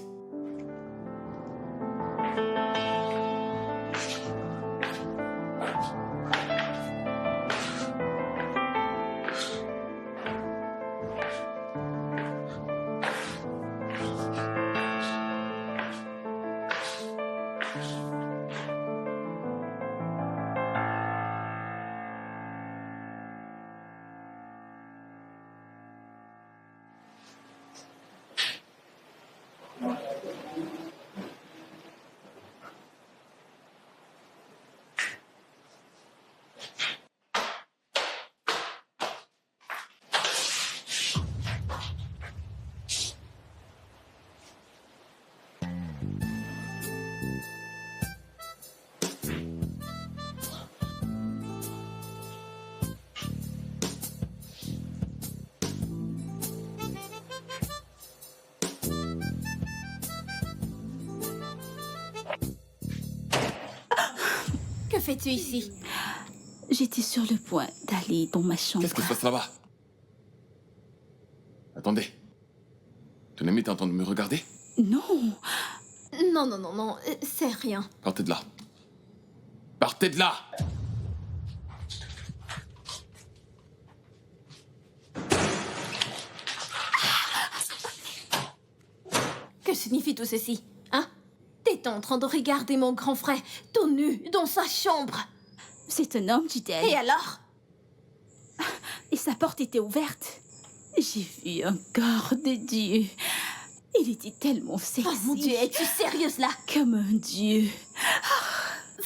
Que fais-tu ici? j'étais sur le point d'aller dans ma chambre. Qu'est-ce qui se passe là-bas? Attendez. Ton ami est en train de me regarder? Non, Non, non, non, non, c'est rien. Partez de là. Partez de là! Que signifie tout ceci? Hein? T'es en train de regarder mon grand frère tout nu dans sa chambre. c'est un homme, dit-elle. Et alors? Et sa porte était ouverte. J'ai vu un corps de Dieu. Il était tellement sexy. Oh mon Dieu, es-tu sérieuse là? Comme un dieu.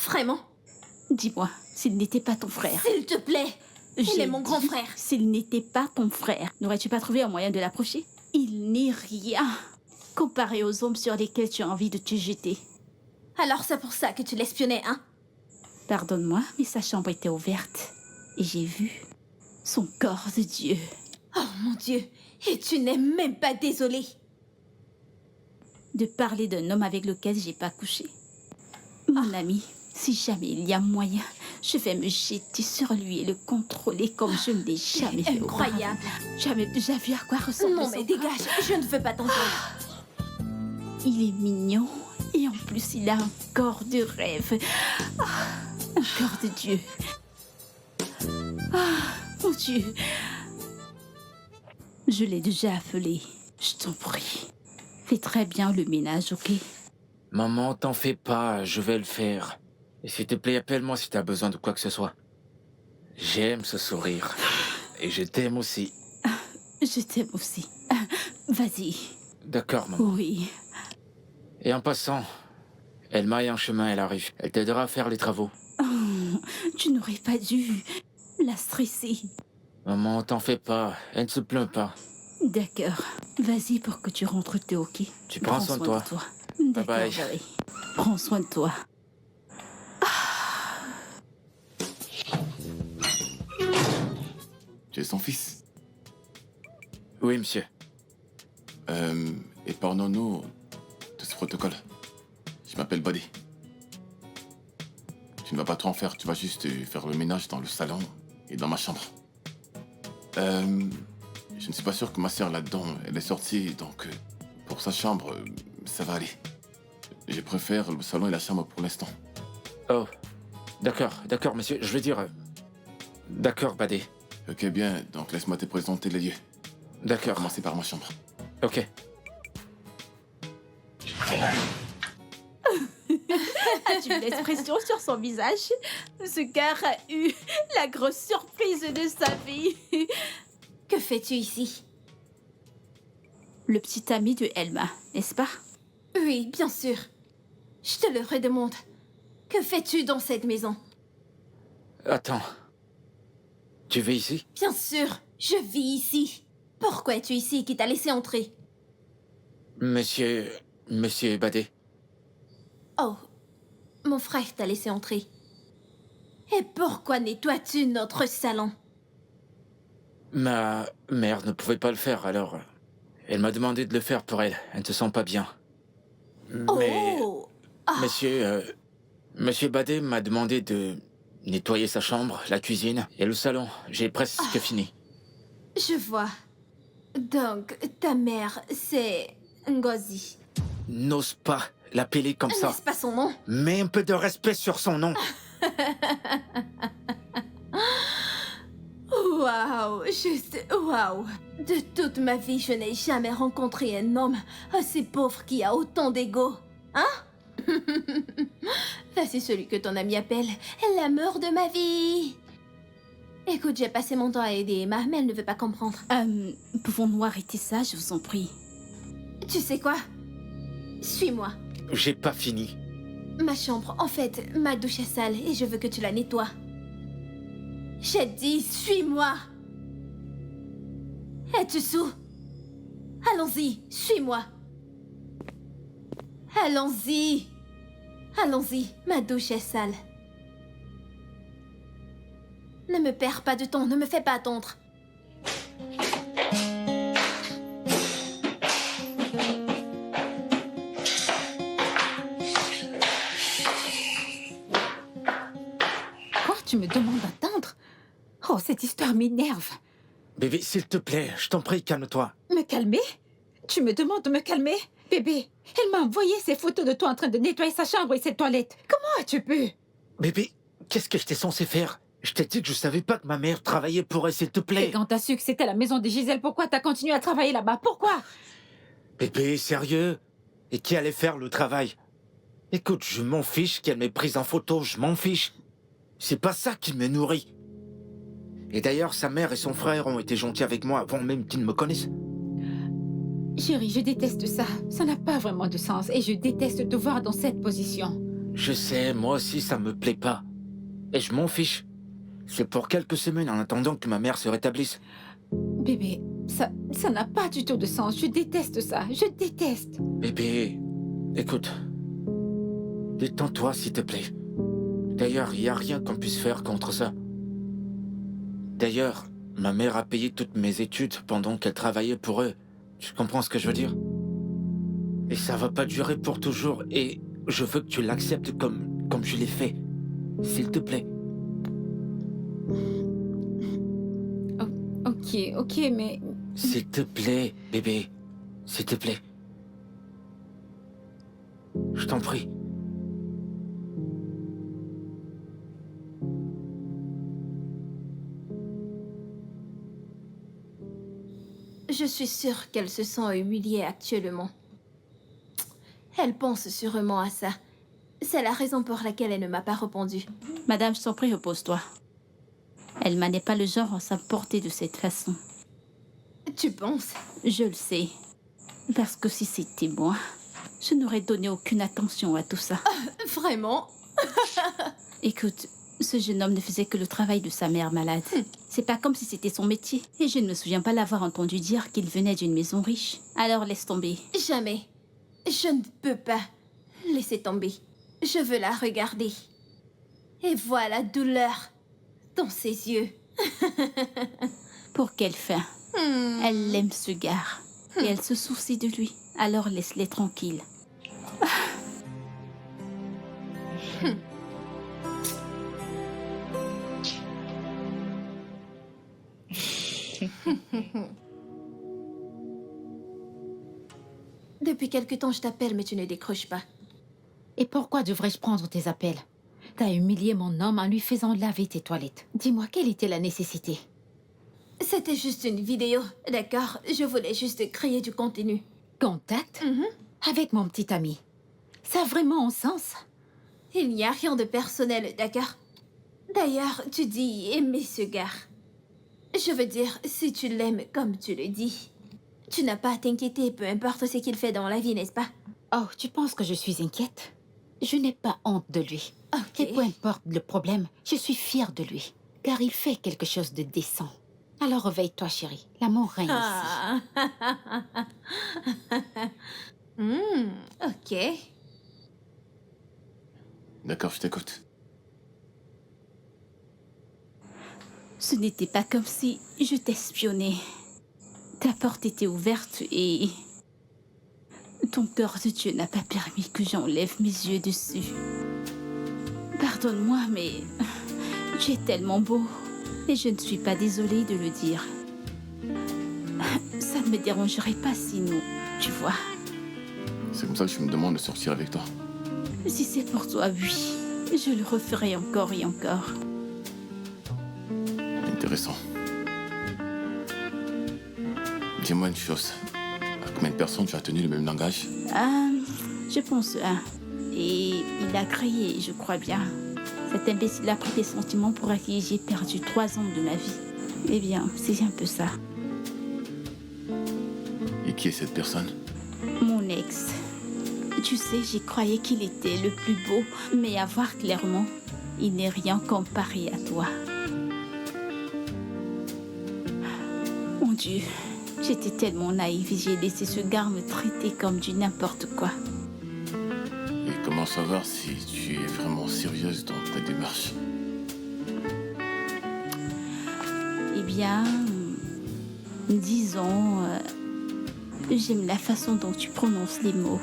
Vraiment? Dis-moi, s'il n'était pas ton frère. S'il te plaît. Il J'ai est mon grand dit, frère. S'il n'était pas ton frère, n'aurais-tu pas trouvé un moyen de l'approcher? Il n'est rien comparé aux hommes sur lesquels tu as envie de te jeter. Alors c'est pour ça que tu l'espionnais, hein? Pardonne-moi, mais sa chambre était ouverte. Et j'ai vu son corps de Dieu. Oh mon Dieu, et tu n'es même pas désolée. De parler d'un homme avec lequel j'ai pas couché. Mon ami, si jamais il y a moyen, je vais me jeter sur lui et le contrôler comme je ne l'ai jamais fait auparavant. Incroyable. Jamais déjà vu à quoi ressemble Non, son mais corps. dégage, je ne veux pas t'entendre. Il est mignon et en plus il a un corps de rêve. Un corps de Dieu. Mon Dieu. Je l'ai déjà appelé. Je t'en prie. Fais très bien le ménage, ok? Maman, t'en fais pas, je vais le faire. Et s'il te plaît, appelle-moi si t'as besoin de quoi que ce soit. J'aime ce sourire. Et je t'aime aussi. Je t'aime aussi. Vas-y. D'accord, maman. Oui. Et en passant, elle maille un chemin, elle arrive. Elle t'aidera à faire les travaux. Tu n'aurais pas dû la stresser. Maman, t'en fais pas, elle ne se plaint pas. D'accord. Vas-y pour que tu rentres tôt, ok? Tu prends soin de toi. D'accord, bye. Barry. Prends soin de toi. Tu es son fils. Oui, monsieur. Épargnons-nous de ce protocole. Je m'appelle Buddy. Tu ne vas pas trop en faire, tu vas juste faire le ménage dans le salon et dans ma chambre. Je ne suis pas sûr que ma sœur là-dedans, elle est sortie, donc pour sa chambre, ça va aller. Je préfère le salon et la chambre pour l'instant. Oh, d'accord, monsieur. Je veux dire... D'accord, Badé. Ok, bien, donc laisse-moi te présenter les lieux. On va D'accord, commencer par ma chambre. ok. As-tu vu l'expression sur son visage? Ce gars a eu la grosse surprise de sa vie. Que fais-tu ici? Le petit ami de Elma, n'est-ce pas? Oui, bien sûr. Je te le redemande. Que fais-tu dans cette maison? Attends. Tu vis ici? Bien sûr, je vis ici. Pourquoi es-tu ici? Qui t'a laissé entrer? Monsieur Badé. Oh, mon frère t'a laissé entrer. Et pourquoi nettoies-tu notre salon? Ma mère ne pouvait pas le faire, alors... Elle m'a demandé de le faire pour elle. Elle ne se sent pas bien. Mais... Oh! Monsieur Badé m'a demandé de nettoyer sa chambre, la cuisine et le salon. J'ai presque fini. Je vois. Donc, ta mère, c'est Ngozi. N'ose pas l'appeler comme ça. N'est-ce pas son nom? Mets un peu de respect sur son nom. Waouh, juste waouh. De toute ma vie, je n'ai jamais rencontré un homme aussi pauvre qui a autant d'ego. Hein? Ça, c'est celui que ton ami appelle l'amour de ma vie. Écoute, j'ai passé mon temps à aider Emma, mais elle ne veut pas comprendre. Pouvons-nous arrêter ça, je vous en prie? Tu sais quoi? Suis-moi. J'ai pas fini. Ma chambre, en fait, ma douche est sale et je veux que tu la nettoies. J'ai dit, suis-moi. Es-tu sourd? Allons-y, suis-moi. Allons-y. Allons-y, ma douche est sale. Ne me perds pas de temps, ne me fais pas attendre. Quoi? Tu me demandes d'attendre? Oh, cette histoire m'énerve. Bébé, s'il te plaît, je t'en prie, calme-toi. Me calmer? Tu me demandes de me calmer? Bébé, elle m'a envoyé ces photos de toi en train de nettoyer sa chambre et ses toilettes. Comment as-tu pu? Bébé, qu'est-ce que j'étais censé faire? Je t'ai dit que je savais pas que ma mère travaillait pour elle, s'il te Et plaît. quand t'as su que c'était la maison de Gisèle, pourquoi t'as continué à travailler là-bas? Pourquoi? Bébé, sérieux? Et qui allait faire le travail? Écoute, je m'en fiche qu'elle m'ait prise en photo, je m'en fiche. C'est pas ça qui me nourrit. Et d'ailleurs, sa mère et son frère ont été gentils avec moi avant même qu'ils ne me connaissent. Chérie, je déteste ça. Ça n'a pas vraiment de sens et je déteste te voir dans cette position. Je sais, moi aussi, ça me plaît pas. Et je m'en fiche. C'est pour quelques semaines en attendant que ma mère se rétablisse. Bébé, ça n'a pas du tout de sens. Je déteste ça. Je déteste. Bébé, écoute. Détends-toi, s'il te plaît. D'ailleurs, il n'y a rien qu'on puisse faire contre ça. D'ailleurs, ma mère a payé toutes mes études pendant qu'elle travaillait pour eux. Tu comprends ce que je veux dire? Et ça va pas durer pour toujours. Et je veux que tu l'acceptes comme comme je l'ai fait. S'il te plaît. Ok, mais... S'il te plaît, bébé. S'il te plaît. Je t'en prie. Je suis sûre qu'elle se sent humiliée actuellement. Elle pense sûrement à ça. C'est la raison pour laquelle elle ne m'a pas répondu. Madame, je t'en prie, repose-toi. Elma n'est pas le genre à s'importer de cette façon. Tu penses? Je le sais. Parce que si c'était moi, je n'aurais donné aucune attention à tout ça. Vraiment? Écoute, ce jeune homme ne faisait que le travail de sa mère malade. C'est pas comme si c'était son métier. Et je ne me souviens pas l'avoir entendu dire qu'il venait d'une maison riche. Alors laisse tomber. Jamais. Je ne peux pas laisser tomber. Je veux la regarder. Et voir la douleur dans ses yeux. Pour quelle fin? Elle aime ce gars. Et elle se soucie de lui. Alors laisse-les tranquilles. Depuis quelque temps, je t'appelle, mais tu ne décroches pas. Et pourquoi devrais-je prendre tes appels? T'as humilié mon homme en lui faisant laver tes toilettes. Dis-moi, quelle était la nécessité? C'était juste une vidéo, d'accord? Je voulais juste créer du contenu. Contact? Avec mon petit ami. Ça a vraiment un sens? Il n'y a rien de personnel, d'accord? D'ailleurs, tu dis aimer ce gars. Je veux dire, si tu l'aimes comme tu le dis, tu n'as pas à t'inquiéter, peu importe ce qu'il fait dans la vie, n'est-ce pas? Oh, tu penses que je suis inquiète? Je n'ai pas honte de lui. Ok. Et peu importe le problème, je suis fière de lui. Car il fait quelque chose de décent. Alors réveille-toi, chérie. L'amour règne ici. Ok. D'accord, je t'écoute. Ce n'était pas comme si je t'espionnais. Ta porte était ouverte et... ton cœur de Dieu n'a pas permis que j'enlève mes yeux dessus. Pardonne-moi, mais... tu es tellement beau. Et je ne suis pas désolée de le dire. Ça ne me dérangerait pas si nous... tu vois. C'est comme ça que je me demande de sortir avec toi. Si c'est pour toi, oui. Je le referai encore et encore. Intéressant. Dis-moi une chose. À combien de personnes tu as tenu le même langage? Je pense un. Et il a crié, je crois bien. Cet imbécile a pris des sentiments pour à qui j'ai perdu 3 ans de ma vie. Eh bien, c'est un peu ça. Et qui est cette personne? Mon ex. Tu sais, j'y croyais qu'il était le plus beau, mais à voir clairement, il n'est rien comparé à toi. Mon Dieu, j'étais tellement naïve et j'ai laissé ce gars me traiter comme du n'importe quoi. Et comment savoir si tu es vraiment sérieuse dans ta démarche? Eh bien, disons, j'aime la façon dont tu prononces les mots.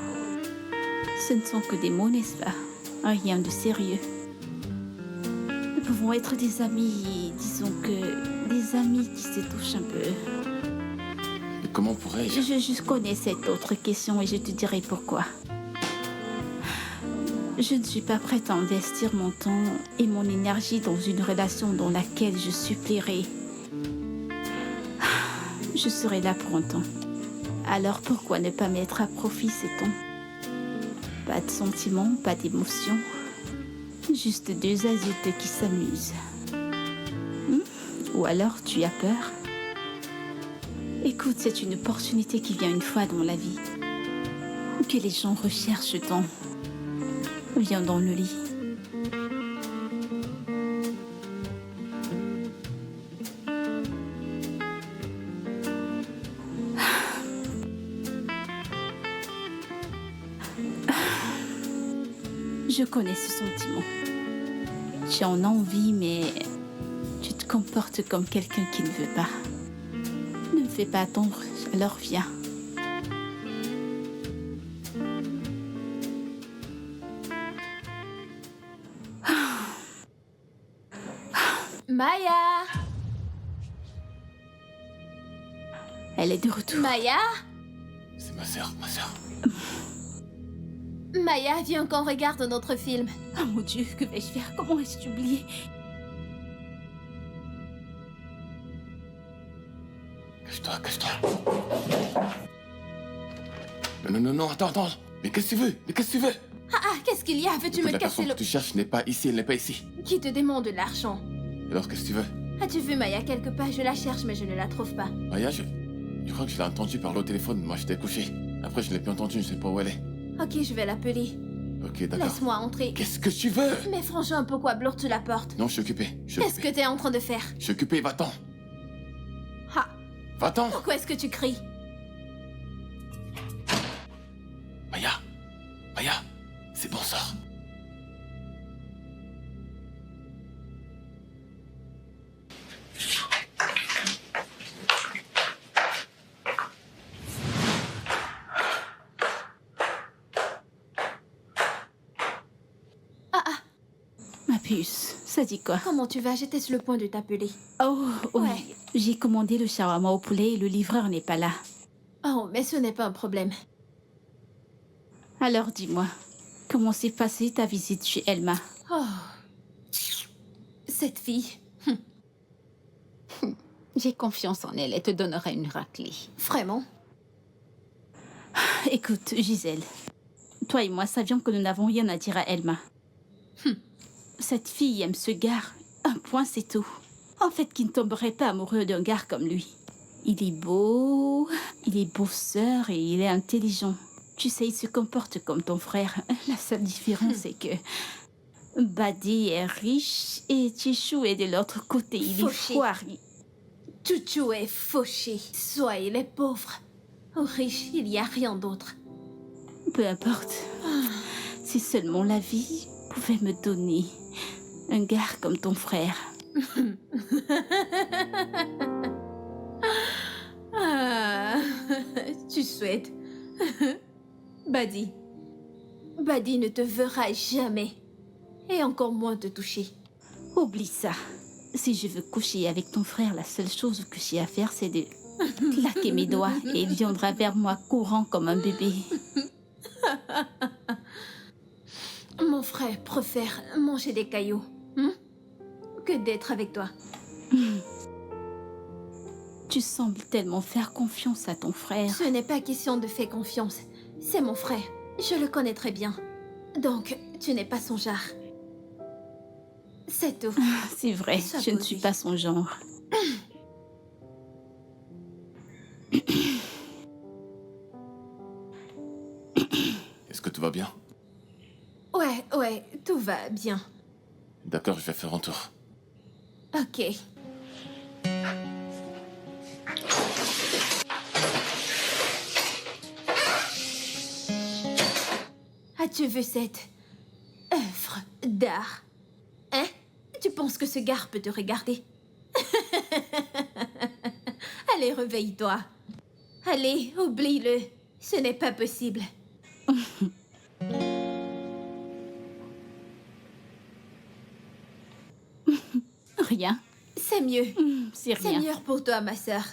Ce ne sont que des mots, n'est-ce pas? Rien de sérieux. Nous pouvons être des amis, disons que des amis qui se touchent un peu. Et comment pourrais-je? Je connais cette autre question et je te dirai pourquoi. Je ne suis pas prête à investir mon temps et mon énergie dans une relation dans laquelle je supplierai. Je serai là pour un temps. Alors pourquoi ne pas mettre à profit ce temps? Pas de sentiments, pas d'émotions. Juste 2 adultes qui s'amusent. Ou alors tu as peur? Écoute, c'est une opportunité qui vient une fois dans la vie. Que les gens recherchent tant. Viens dans le lit. Je connais ce sentiment. Tu en as envie, mais tu te comportes comme quelqu'un qui ne veut pas. Ne me fais pas attendre, alors viens. Elle est de retour. Maya? C'est ma sœur, ma sœur. Maya, viens qu'on regarde notre film. Oh mon Dieu, que vais-je faire? Comment ai-je oublié? Cache-toi, cache-toi. Non, attends. Mais qu'est-ce que tu veux? Qu'est-ce qu'il y a? Veux-tu me La casser personne le... que tu cherches n'est pas ici, elle n'est pas ici. Qui te demande de l'argent? Alors qu'est-ce que tu veux? As-tu vu Maya quelque part? Je la cherche, mais je ne la trouve pas. Maya, je crois que je l'ai entendu parler au téléphone. Moi, j'étais couché. Après, je ne l'ai plus entendu, je ne sais pas où elle est. Ok, je vais l'appeler. Ok, d'accord. Laisse-moi entrer. Qu'est-ce que tu veux? Mais franchement, pourquoi bloques-tu la porte? Non, je suis occupé. Qu'est-ce que t'es en train de faire? Je suis occupé, va-t'en. Ah, Va-t'en. pourquoi est-ce que tu cries? Maya, c'est bon, sors. Ma puce, ça dit quoi? Comment tu vas? J'étais sur le point de t'appeler. Oh, oui. Ouais. J'ai commandé le shawarma au poulet et le livreur n'est pas là. Oh, mais ce n'est pas un problème. Alors dis-moi, comment s'est passée ta visite chez Elma? Oh. Cette fille. J'ai confiance en elle. Elle te donnera une raclée. Vraiment? Écoute, Gisèle, toi et moi savions que nous n'avons rien à dire à Elma. Cette fille aime ce gars. Un point, c'est tout. En fait, qui ne tomberait pas amoureux d'un gars comme lui. Il est bosseur et il est intelligent. Tu sais, il se comporte comme ton frère. La seule différence, c'est que Badi est riche et Chichou est de l'autre côté. Il est Fauché. foiré. Chouchou est fauché. Soit il est pauvre ou riche, il n'y a rien d'autre. Peu importe. Si seulement la vie pouvait me donner un gars comme ton frère. Ah, tu souhaites. Badi. Badi ne te verra jamais. Et encore moins te toucher. Oublie ça. Si je veux coucher avec ton frère, la seule chose que j'ai à faire, c'est de claquer mes doigts et il viendra vers moi courant comme un bébé. Mon frère préfère manger des cailloux que d'être avec toi. Tu sembles tellement faire confiance à ton frère. Ce n'est pas question de faire confiance. C'est mon frère. Je le connais très bien. Donc, tu n'es pas son genre. C'est tout. C'est vrai, Ça je ne peut suis aussi. pas son genre. Est-ce que tout va bien? Ouais, tout va bien. D'accord, je vais faire un tour. Ok. As-tu vu cette œuvre d'art? Hein? Tu penses que ce gars peut te regarder? Allez, réveille-toi. Allez, oublie-le. Ce n'est pas possible. Rien. C'est mieux. C'est C'est rien. mieux pour toi, ma sœur.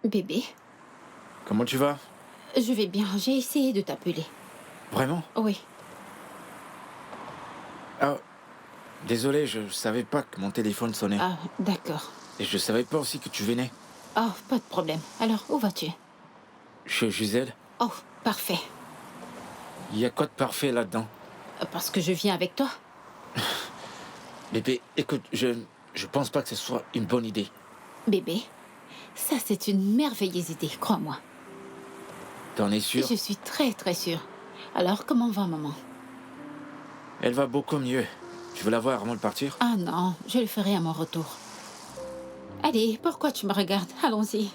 Bébé, Comment tu vas? je vais bien. J'ai essayé de t'appeler. Vraiment? Oui. Ah, désolé, je savais pas que mon téléphone sonnait. Ah, d'accord. Et je savais pas aussi que tu venais. Oh, pas de problème. Alors, où vas-tu? Chez Gisèle, Oh, parfait. il y a quoi de parfait là-dedans? Parce que je viens avec toi. Bébé, écoute, je pense pas que ce soit une bonne idée. Bébé, ça c'est une merveilleuse idée, crois-moi. T'en es sûr? Je suis très très sûre. Alors, comment va maman? Elle va beaucoup mieux. Tu veux la voir avant de partir? Ah non, je le ferai à mon retour. Allez, pourquoi tu me regardes? Allons-y.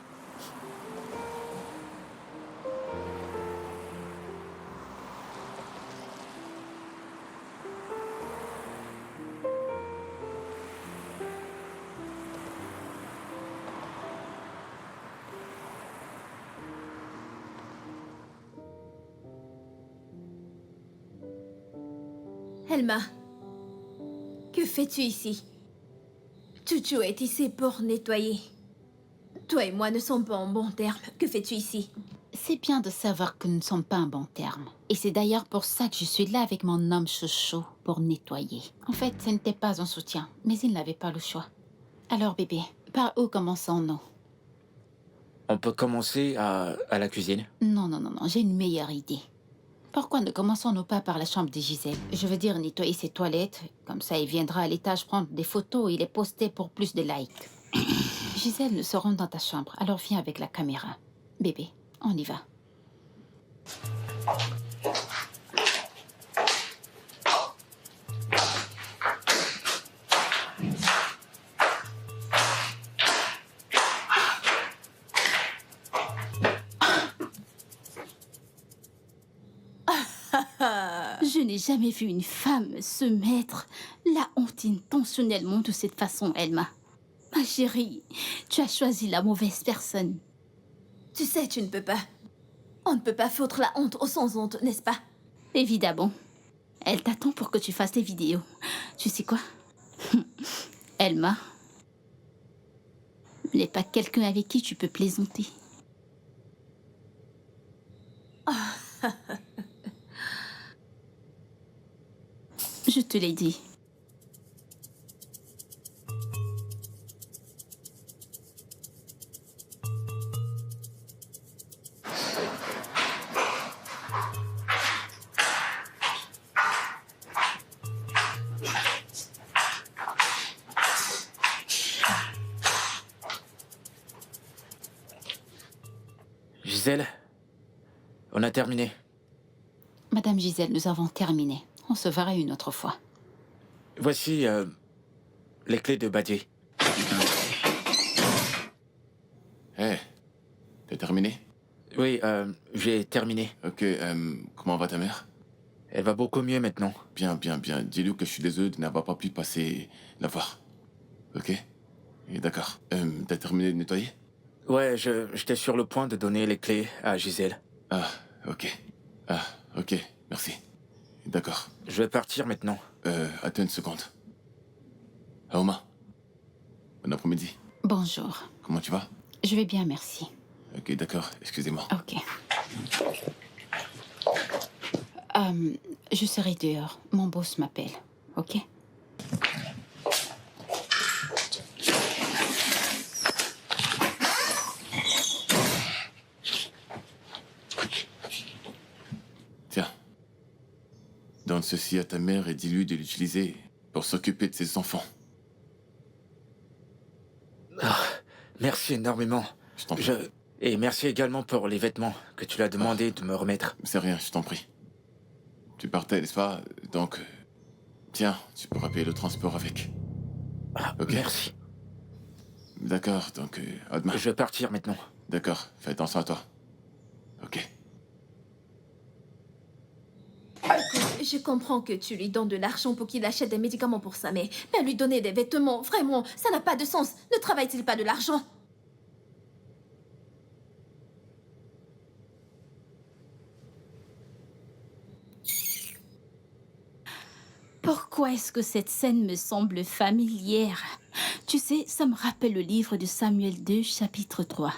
Helma, que fais-tu ici? Chouchou est ici pour nettoyer. Toi et moi ne sommes pas en bons termes. Que fais-tu ici? C'est bien de savoir que nous ne sommes pas en bon terme. Et c'est d'ailleurs pour ça que je suis là avec mon homme chouchou pour nettoyer. En fait, ce n'était pas un soutien, mais il n'avait pas le choix. Alors bébé, par où commençons-nous? On peut commencer à la cuisine. Non, j'ai une meilleure idée. Pourquoi ne commençons-nous pas par la chambre de Gisèle? Je veux dire nettoyer ses toilettes, comme ça il viendra à l'étage prendre des photos et les poster pour plus de likes. Gisèle, nous serons dans ta chambre, alors viens avec la caméra. Bébé, on y va. Je n'ai jamais vu une femme se mettre la honte intentionnellement de cette façon, Elma. Ma chérie, tu as choisi la mauvaise personne. Tu sais, tu ne peux pas. On ne peut pas foutre la honte aux sans honte, n'est-ce pas? Évidemment. Elle t'attend pour que tu fasses les vidéos. Tu sais quoi? Elma n'est pas quelqu'un avec qui tu peux plaisanter. Je te l'ai dit. Gisèle, on a terminé. Madame Gisèle, nous avons terminé. On se verra une autre fois. Voici les clés de Badier. Hé, t'as terminé? Oui, j'ai terminé. Ok, comment va ta mère? Elle va beaucoup mieux maintenant. Bien. Dis-lui que je suis désolé de n'avoir pas pu passer la voir. Ok? Et d'accord. T'as terminé de nettoyer? Ouais, j'étais sur le point de donner les clés à Gisèle. Ah, ok. Ah, ok, merci. D'accord. Je vais partir maintenant. Attends une seconde. Aoma. Bon après-midi. Bonjour. Comment tu vas? Je vais bien, merci. Ok, d'accord. Excusez-moi. Ok. Je serai dehors. Mon boss m'appelle. Ok? Tiens. Donne ceci à ta mère et dis-lui de l'utiliser pour s'occuper de ses enfants. Merci énormément. Je t'en prie. Et merci également pour les vêtements que tu l'as demandé de me remettre. C'est rien, je t'en prie. Tu partais, n'est-ce pas? Donc, tiens, tu pourras payer le transport avec. Ok. Merci. D'accord, donc, à demain. Je vais partir maintenant. D'accord, fais attention à toi. Ok. Écoute, je comprends que tu lui donnes de l'argent pour qu'il achète des médicaments pour sa mère. Mais lui donner des vêtements, vraiment, ça n'a pas de sens. Ne travaille-t-il pas de l'argent? Pourquoi est-ce que cette scène me semble familière? Tu sais, ça me rappelle le livre de Samuel 2, chapitre 3.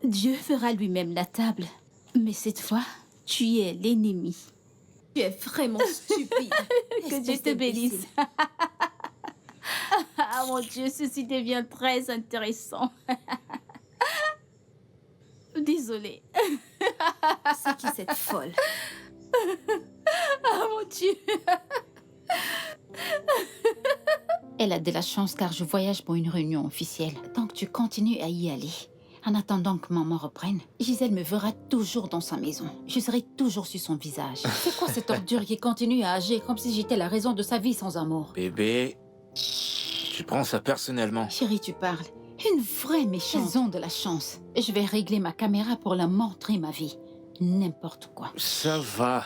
Dieu fera lui-même la table, mais cette fois, tu es l'ennemi. Tu es vraiment stupide. Que Dieu te bénisse. Ah mon Dieu, ceci devient très intéressant. Désolée. C'est qui cette folle? Ah mon Dieu. Elle a de la chance car je voyage pour une réunion officielle. Donc tu continues à y aller. En attendant que maman reprenne, Gisèle me verra toujours dans sa maison. Je serai toujours sur son visage. C'est quoi cette ordure qui continue à agir comme si j'étais la raison de sa vie sans amour? Bébé, tu prends ça personnellement. Chérie, tu parles. Une vraie méchante. Elles ont de la chance. Je vais régler ma caméra pour leur montrer ma vie. N'importe quoi. Ça va.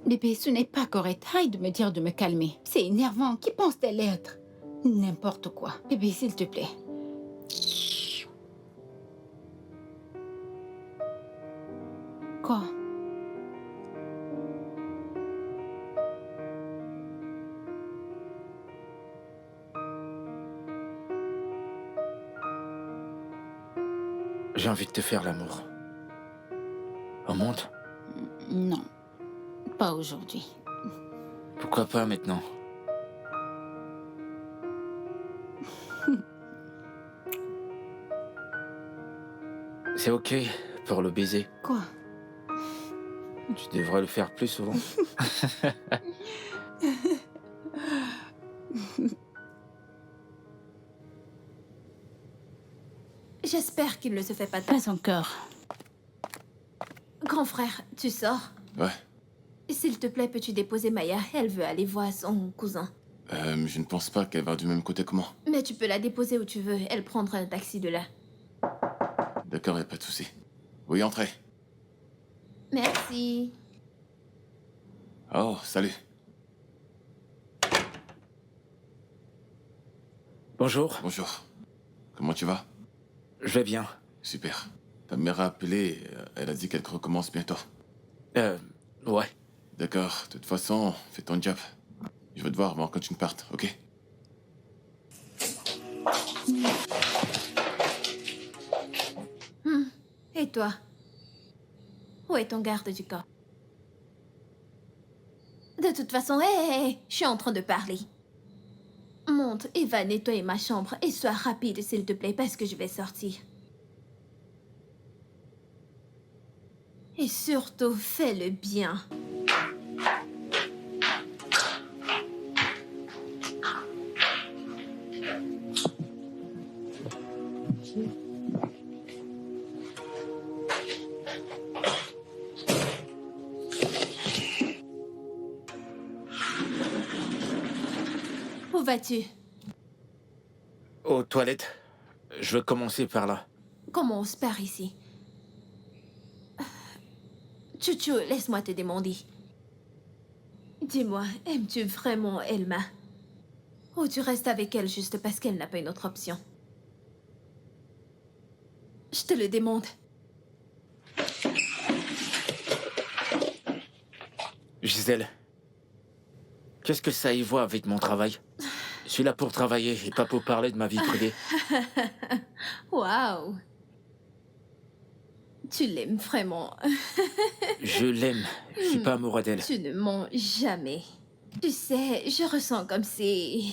Bébé, ce n'est pas correct. Arrête de me dire de me calmer. C'est énervant. Qui pense-t-elle être? N'importe quoi. Bébé, s'il te plaît. Quoi? J'ai envie de te faire l'amour. On monte? Non, pas aujourd'hui. Pourquoi pas maintenant? C'est ok pour le baiser. Quoi? Tu devrais le faire plus souvent. J'espère qu'il ne se fait pas de... Pas encore. Grand frère, tu sors? Ouais. S'il te plaît, peux-tu déposer Maya? Elle veut aller voir son cousin. Je ne pense pas qu'elle va du même côté que moi. Mais tu peux la déposer où tu veux. Elle prendra un taxi de là. D'accord, y a pas de souci. Oui, entrez. Merci. Oh, salut. Bonjour, Bonjour. Comment tu vas? je vais bien. Super. Ta mère a appelé, elle a dit qu'elle recommence bientôt. Ouais. D'accord, de toute façon, fais ton job. Je veux te voir avant que tu ne partes, ok? Et toi? Où est ton garde du corps? De toute façon, hé, je suis en train de parler. Monte et va nettoyer ma chambre et sois rapide, s'il te plaît, parce que je vais sortir. Et surtout, fais-le bien. Où vas-tu? Aux toilettes. Je veux commencer par là. Commence par ici. Chouchou, laisse-moi te demander. Dis-moi, aimes-tu vraiment Elma? Ou tu restes avec elle juste parce qu'elle n'a pas une autre option? Je te le demande. Gisèle, qu'est-ce que ça y voit avec mon travail? Je suis là pour travailler et pas pour parler de ma vie privée. Waouh! Tu l'aimes vraiment. Je l'aime. Je suis pas amoureux d'elle. Tu ne mens jamais. Tu sais, je ressens comme si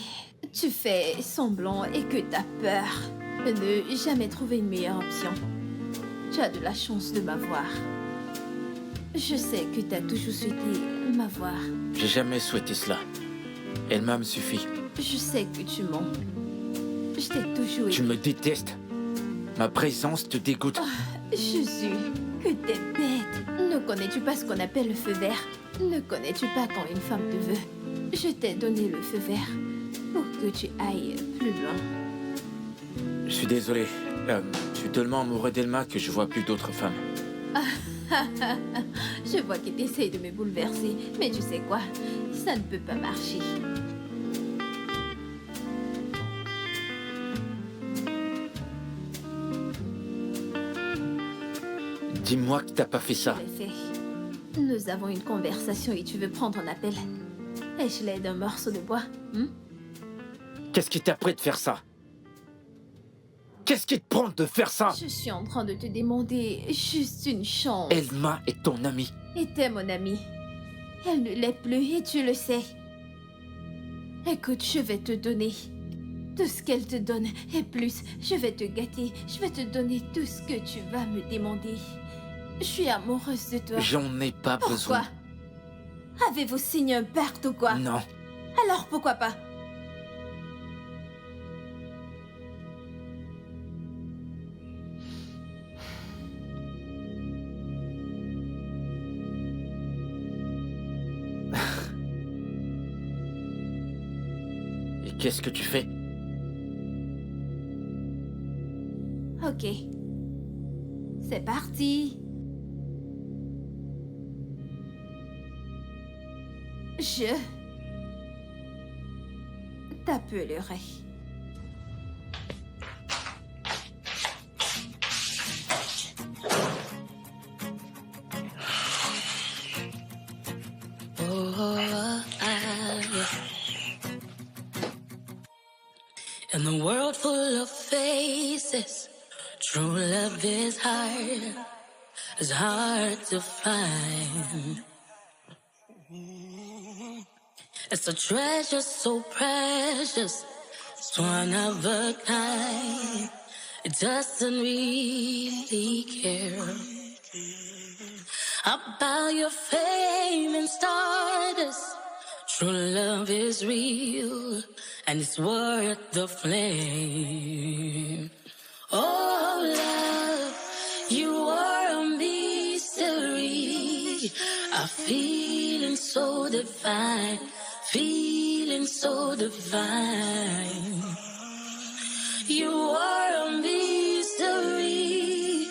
tu fais semblant et que t'as peur de ne jamais trouver une meilleure option. Tu as de la chance de m'avoir. Je sais que t'as toujours souhaité m'avoir. J'ai jamais souhaité cela. Elle-même suffit. Je sais que tu mens. Je t'ai toujours Tu aimé. me détestes. Ma présence te dégoûte. Jésus, que t'es bête. Ne connais-tu pas ce qu'on appelle le feu vert? Ne connais-tu pas quand une femme te veut? Je t'ai donné le feu vert pour que tu ailles plus loin. Je suis désolé. Je suis tellement amoureux d'Elma que je vois plus d'autres femmes. Je vois que t'essayes de me bouleverser, mais tu sais quoi? Ça ne peut pas marcher. Dis-moi que t'as pas fait ça. Je l'ai fait. Nous avons une conversation et tu veux prendre un appel. Ai-je l'aide d'un morceau de bois? Qu'est-ce qui t'a pris de faire ça? Qu'est-ce qui te prend de faire ça? Je suis en train de te demander juste une chance. Elma est ton amie. Était mon amie. Elle ne l'est plus et tu le sais. Écoute, je vais te donner tout ce qu'elle te donne et plus. Je vais te gâter. Je vais te donner tout ce que tu vas me demander. Je suis amoureuse de toi. J'en ai pas besoin. Pourquoi? Avez-vous signé un pacte ou quoi? Non. Alors pourquoi pas? Et qu'est-ce que tu fais? Ok. C'est parti. Je t'appellerai. In a world full of faces, true love this heart is hard to find. It's a treasure so precious, it's one of a kind. It doesn't really care about your fame and status. True love is real, and it's worth the flame. Oh, love, you are a mystery. A feeling so divine, feeling so divine. You are a mystery.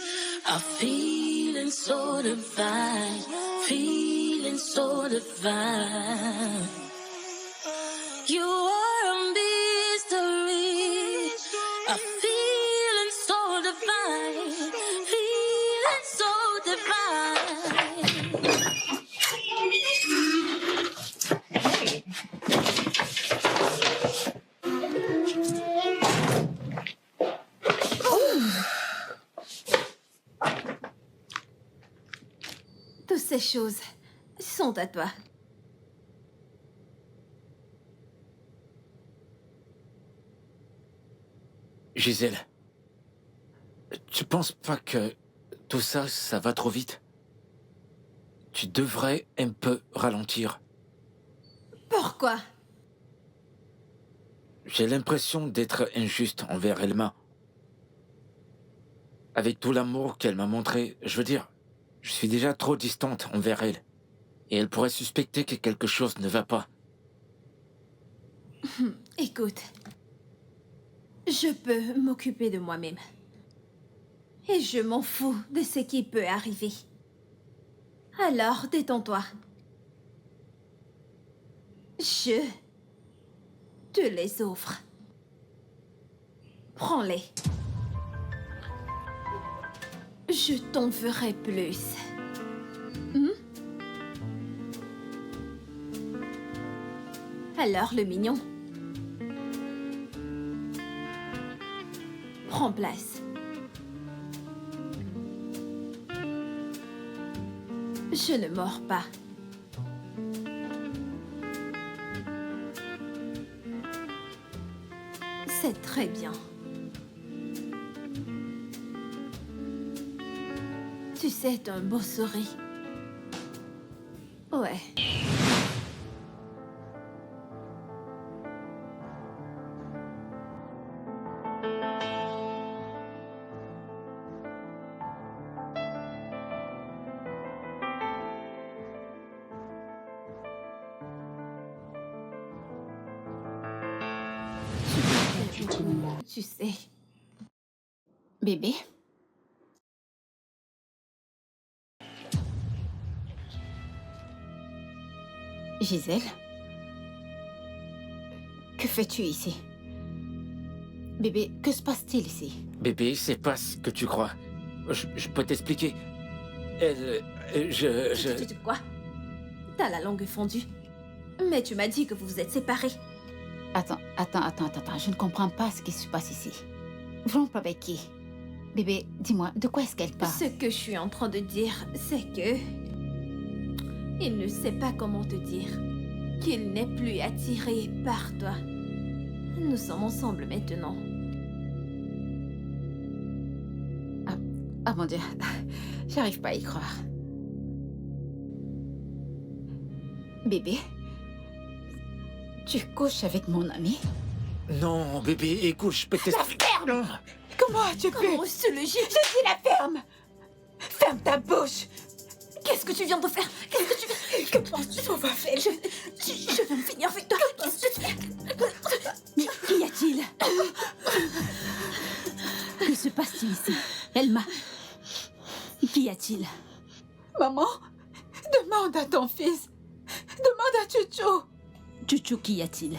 A feeling so divine, feeling so divine. You are a mystery, a feeling so divine, feeling so divine. Toutes ces choses sont à toi. Gisèle, tu penses pas que tout ça, ça va trop vite? Tu devrais un peu ralentir. Pourquoi? J'ai l'impression d'être injuste envers Elma. Avec tout l'amour qu'elle m'a montré, je veux dire, je suis déjà trop distante envers elle. Et elle pourrait suspecter que quelque chose ne va pas. Écoute, je peux m'occuper de moi-même. Et je m'en fous de ce qui peut arriver. Alors, détends-toi. Je te les offre. Prends-les. Je t'en ferai plus. Alors, le mignon. Prends place. Je ne mords pas. C'est très bien. Tu sais, t'as un beau sourire. Ouais. Tu sais. Bébé? Gisèle? Que fais-tu ici? Bébé, que se passe-t-il ici? Bébé, c'est pas ce que tu crois. Je peux t'expliquer. Tu quoi? T'as la langue fondue. Mais tu m'as dit que vous vous êtes séparés. Attends. Je ne comprends pas ce qui se passe ici. Rompre avec qui? Bébé, dis-moi, de quoi est-ce qu'elle parle? Ce que je suis en train de dire, c'est que... il ne sait pas comment te dire. Qu'il n'est plus attiré par toi. Nous sommes ensemble maintenant. Ah mon Dieu, j'arrive pas à y croire. Bébé, tu couches avec mon ami? Non, bébé, écoute, je peux t'expliquer. La ferme! Comment as-tu pu? Comment se le gîte? Je dis la ferme! Ferme ta bouche! Qu'est-ce que tu viens de faire? Qu'est-ce que tu... Que penses-tu qu'on va faire? Je vais me finir avec toi. Qu'est-ce que tu fais? Mais qu'y a-t-il? Que se passe-t-il ici? Elma, qu'y a-t-il? Maman, demande à ton fils. Demande à Chucho. Chucho, qu'y a-t-il?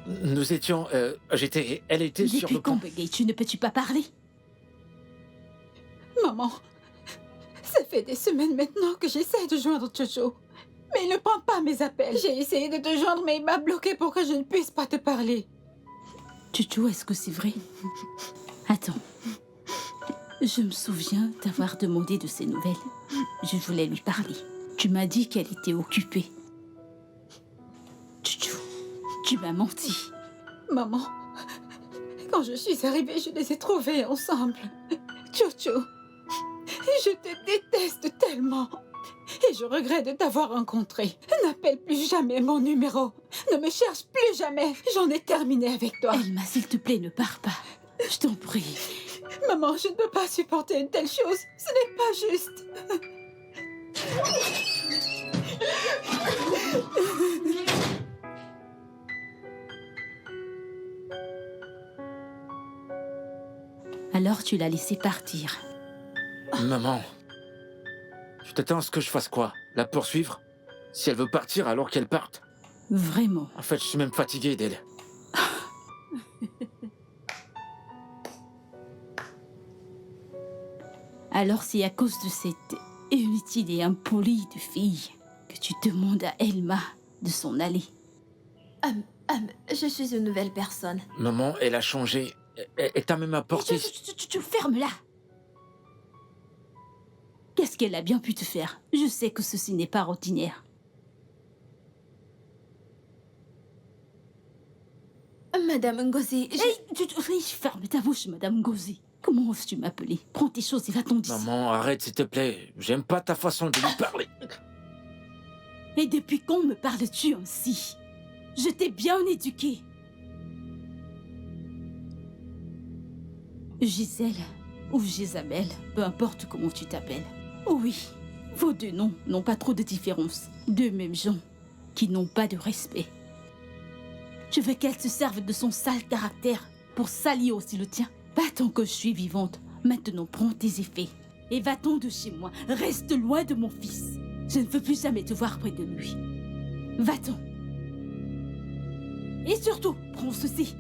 Nous étions... elle était sur Depuis le quand, pont. Begay, tu ne peux-tu pas parler? Maman, ça fait des semaines maintenant que j'essaie de joindre Chucho. Mais il ne prend pas mes appels. J'ai essayé de te joindre, mais il m'a bloqué pour que je ne puisse pas te parler. Chucho, est-ce que c'est vrai? Attends, Je me souviens t'avoir demandé de ses nouvelles. Je voulais lui parler. Tu m'as dit qu'elle était occupée. Tchou, tu m'as menti. Maman, quand je suis arrivée, je les ai trouvés ensemble. Jojo, je te déteste tellement. Et je regrette de t'avoir rencontré. N'appelle plus jamais mon numéro. Ne me cherche plus jamais. J'en ai terminé avec toi. Elma, s'il te plaît, ne pars pas. Je t'en prie. Maman, je ne peux pas supporter une telle chose. Ce n'est pas juste. Alors tu l'as laissé partir. Maman, tu t'attends à ce que je fasse quoi? La poursuivre? Si elle veut partir, alors qu'elle parte. Vraiment. En fait, je suis même fatigué d'elle. Alors c'est à cause de cette inutile et impolie de fille que tu demandes à Elma de s'en aller. Je suis une nouvelle personne. Maman, elle a changé. Elle t'a même apporté... Tu fermes-la. Qu'est-ce qu'elle a bien pu te faire? Je sais que ceci n'est pas ordinaire. Madame Ngozi, Ferme ta bouche, Madame Ngozi. Comment oses-tu m'appeler? Prends tes choses et va-t'en d'ici. Maman, arrête s'il te plaît. J'aime pas ta façon de lui parler. Et depuis quand me parles-tu ainsi? Je t'ai bien éduquée. Gisèle ou Gisabelle, peu importe comment tu t'appelles. Oui, vos deux noms n'ont pas trop de différence. Deux mêmes gens qui n'ont pas de respect. Je veux qu'elle se serve de son sale caractère pour salir aussi le tien. Pas tant que je suis vivante. Maintenant, prends tes effets. Et va-t'en de chez moi. Reste loin de mon fils. Je ne veux plus jamais te voir près de lui. Va-t'en. Et surtout, prends ceci.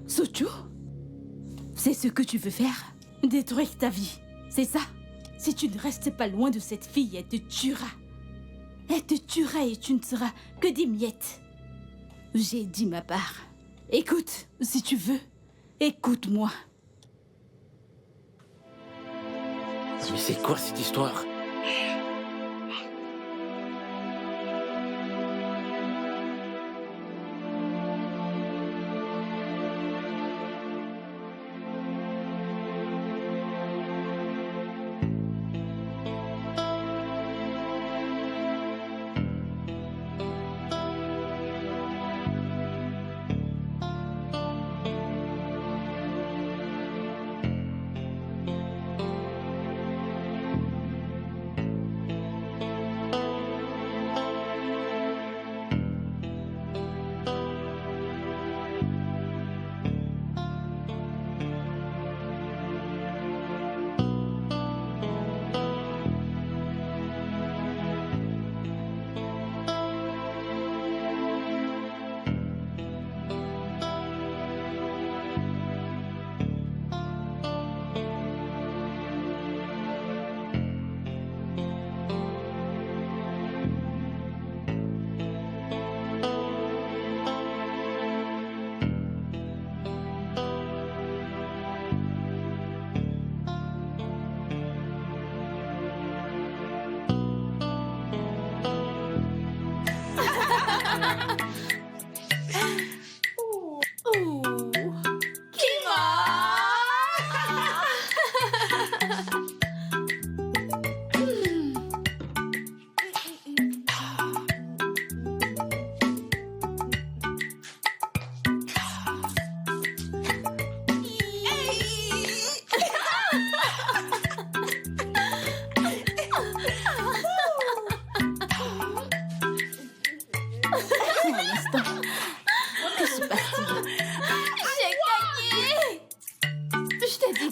Sojo, c'est ce que tu veux faire? Détruire ta vie, c'est ça? Si tu ne restes pas loin de cette fille, elle te tuera. Elle te tuera et tu ne seras que des miettes. J'ai dit ma part. Écoute, si tu veux, écoute-moi. Mais c'est quoi cette histoire?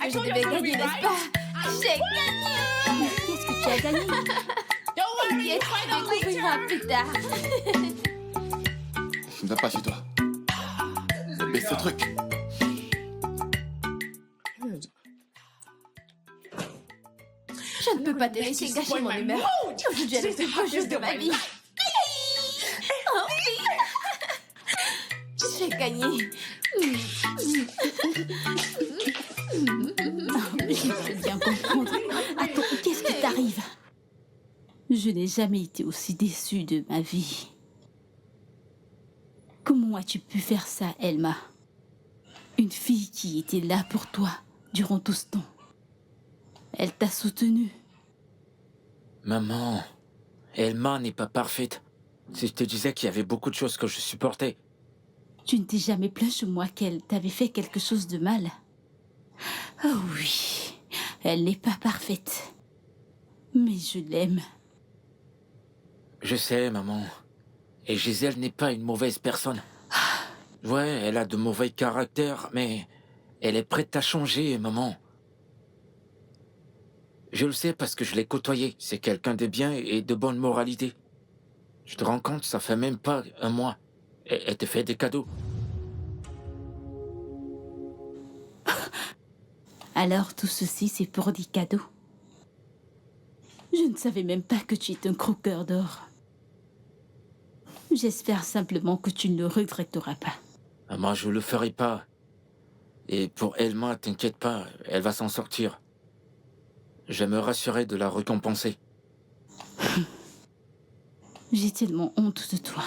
Je devais gagner, n'est-ce pas? J'ai gagné! Mais qu'est-ce que tu as gagné? T'inquiète, tu découvriras plus tard. Ne va pas chez toi. Baisse ce truc. Je ne peux pas te laisser gâcher mon humeur. Aujourd'hui est le plus beau jour de ma vie. gagné. Je peux bien comprendre. Attends, qu'est-ce qui t'arrive? Je n'ai jamais été aussi déçue de ma vie. Comment as-tu pu faire ça, Elma? Une fille qui était là pour toi durant tout ce temps. Elle t'a soutenue. Maman, Elma n'est pas parfaite. Si je te disais qu'il y avait beaucoup de choses que je supportais. Tu ne t'es jamais plaint sur moi qu'elle t'avait fait quelque chose de mal. Oh oui, elle n'est pas parfaite. Mais je l'aime. Je sais, maman. Et Gisèle n'est pas une mauvaise personne. Ouais, elle a de mauvais caractères, mais elle est prête à changer, maman. Je le sais parce que je l'ai côtoyée. C'est quelqu'un de bien et de bonne moralité. Tu te rends compte, ça fait même pas un mois. Elle te fait des cadeaux. Alors tout ceci, c'est pour des cadeaux. Je ne savais même pas que tu es un croqueur d'or. J'espère simplement que tu ne le regretteras pas. Maman, je le ferai pas. Et pour Elma, t'inquiète pas, elle va s'en sortir. Je me rassurer de la récompenser. J'ai tellement honte de toi.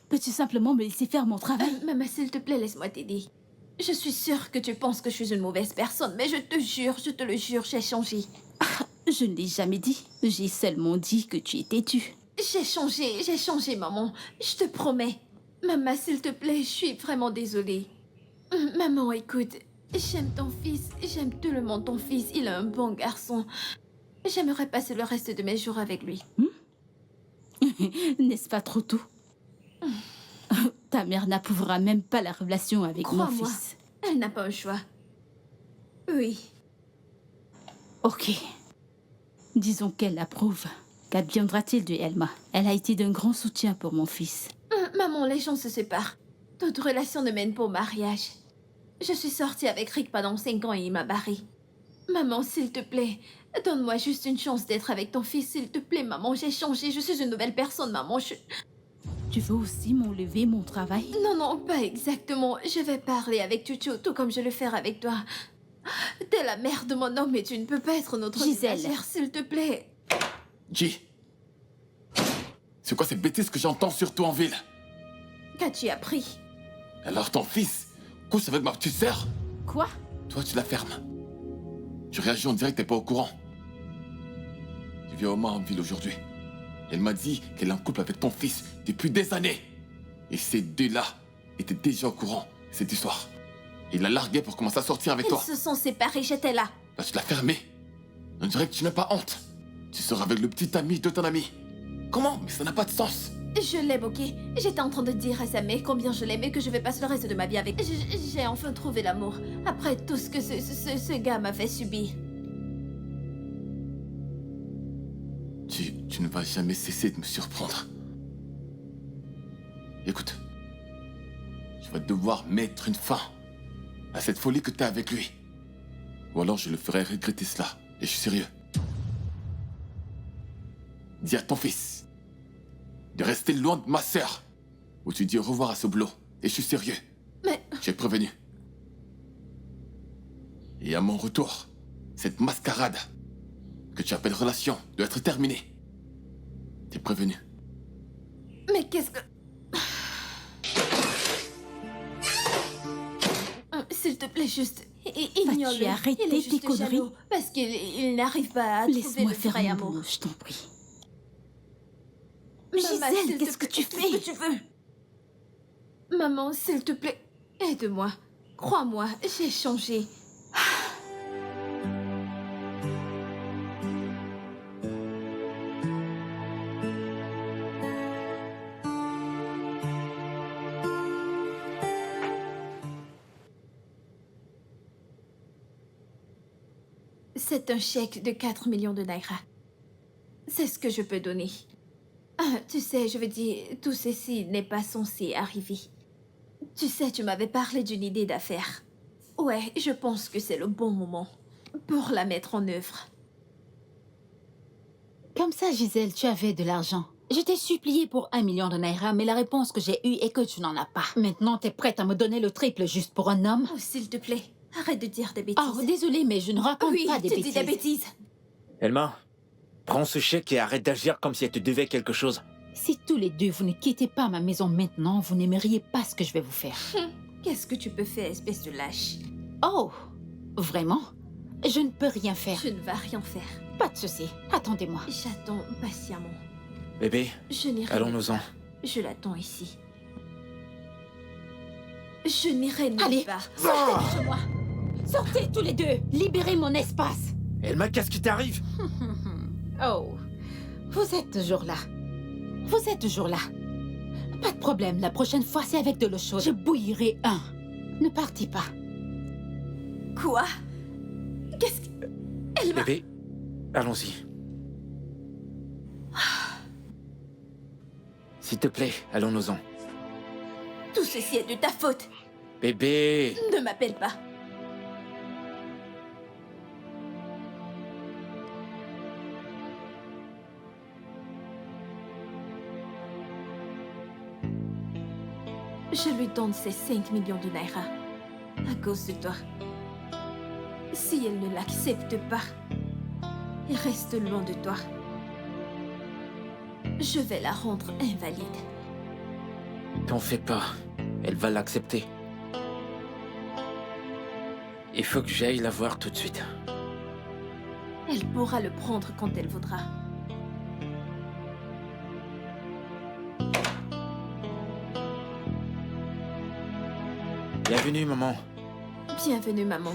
Peux-tu simplement me laisser faire mon travail? Maman, s'il te plaît, laisse-moi t'aider. Je suis sûre que tu penses que je suis une mauvaise personne, mais je te jure, je te le jure, j'ai changé. Je ne l'ai jamais dit. J'ai seulement dit que tu es têtue. J'ai changé, maman. Je te promets. Maman, s'il te plaît, je suis vraiment désolée. Maman, écoute, j'aime ton fils, j'aime tout le monde ton fils, il est un bon garçon. J'aimerais passer le reste de mes jours avec lui. N'est-ce pas trop tôt? Ta mère n'approuvera même pas la relation avec mon Crois-moi, fils. elle n'a pas un choix. Oui. Ok. Disons qu'elle l'approuve. Qu'adviendra-t-il de Elma? Elle a été d'un grand soutien pour mon fils. Maman, les gens se séparent. Toute relation ne mène pas au mariage. Je suis sortie avec Rick pendant 5 ans et il m'a barrée. Maman, s'il te plaît, donne-moi juste une chance d'être avec ton fils, s'il te plaît, maman. J'ai changé, je suis une nouvelle personne, maman. Tu veux aussi m'enlever mon travail? Non, non, pas exactement. Je vais parler avec Chucho, tout comme je le ferai avec toi. T'es la mère de mon homme et tu ne peux pas être notre Gisèle. ménagère, s'il te plaît. G. C'est quoi ces bêtises que j'entends surtout en ville? Qu'as-tu appris? Alors ton fils couche avec ma petite sœur? Quoi? Toi, tu la fermes. Tu réagis, on dirait que t'es pas au courant. Je viens au moins en ville aujourd'hui. Elle m'a dit qu'elle est en couple avec ton fils depuis des années. Et ces deux-là étaient déjà au courant de cette histoire. Il l'a largué pour commencer à sortir avec toi. Ils se sont séparés, j'étais là. Là, tu l'as fermé. On dirait que tu n'as pas honte. Tu sors avec le petit ami de ton ami. Comment? Mais ça n'a pas de sens. Je l'aime, ok? J'étais en train de dire à sa mère combien je l'aime et que je vais passer le reste de ma vie avec. J'ai enfin trouvé l'amour. Après tout ce que ce gars m'a fait subir. Tu ne vas jamais cesser de me surprendre. Écoute, je vais devoir mettre une fin à cette folie que t'as avec lui. Ou alors je le ferai regretter cela. Et je suis sérieux. Dis à ton fils de rester loin de ma sœur. Ou tu dis au revoir à ce boulot. Et je suis sérieux. Mais J'ai prévenu. Et à mon retour, cette mascarade que tu appelles relation doit être terminée. T'es prévenu. qu'est-ce que... S'il te plaît, juste... Ignore-le. Vas-tu arrêter Il est juste tes conneries? jaloux parce qu'il n'arrive pas à trouver Laisse-moi le faire vrai mon amour. boulot, je t'en prie. Maman, Gisèle, s'il te qu'est-ce que plaît, tu qu'est-ce fais? que tu veux? Maman, s'il te plaît, aide-moi. Crois-moi, j'ai changé. C'est un chèque de 4 millions de naira. C'est ce que je peux donner. Ah, tu sais, je veux dire, tout ceci n'est pas censé arriver. Tu sais, tu m'avais parlé d'une idée d'affaires. Ouais, je pense que c'est le bon moment pour la mettre en œuvre. Comme ça, Gisèle, tu avais de l'argent. Je t'ai supplié pour 1 million de naira, mais la réponse que j'ai eue est que tu n'en as pas. Maintenant, t'es prête à me donner le triple juste pour un homme? Oh, s'il te plaît, arrête de dire des bêtises. Oh, désolée, mais je ne raconte oui, pas des tu bêtises. dis des bêtises. Elma, prends ce chèque et arrête d'agir comme si elle te devait quelque chose. Si tous les deux, vous ne quittez pas ma maison maintenant, vous n'aimeriez pas ce que je vais vous faire. Qu'est-ce que tu peux faire, espèce de lâche? Oh, vraiment? Je ne peux rien faire. Je ne vais rien faire. Pas de souci. Attendez-moi. J'attends patiemment. Bébé, Je n'irai allons-nous-en. nulle part. Je l'attends ici. Je n'irai nulle Allez, part. sortez de chez moi. Sortez tous les deux. Libérez mon espace. Elma, qu'est-ce qui t'arrive? Oh, vous êtes toujours là. Vous êtes toujours là. Pas de problème, la prochaine fois, c'est avec de l'eau chaude. Je bouillirai un. Ne partez pas. Quoi? Qu'est-ce que... Elle m'a... Bébé, allons-y. S'il te plaît, allons-nous-en. Tout ceci est de ta faute. Bébé! Ne m'appelle pas. Je lui donne ces 5 millions de naira à cause de toi. Si elle ne l'accepte pas et reste loin de toi, je vais la rendre invalide. T'en fais pas, elle va l'accepter. Il faut que j'aille la voir tout de suite. Elle pourra le prendre quand elle voudra. Bienvenue, maman. Bienvenue, maman.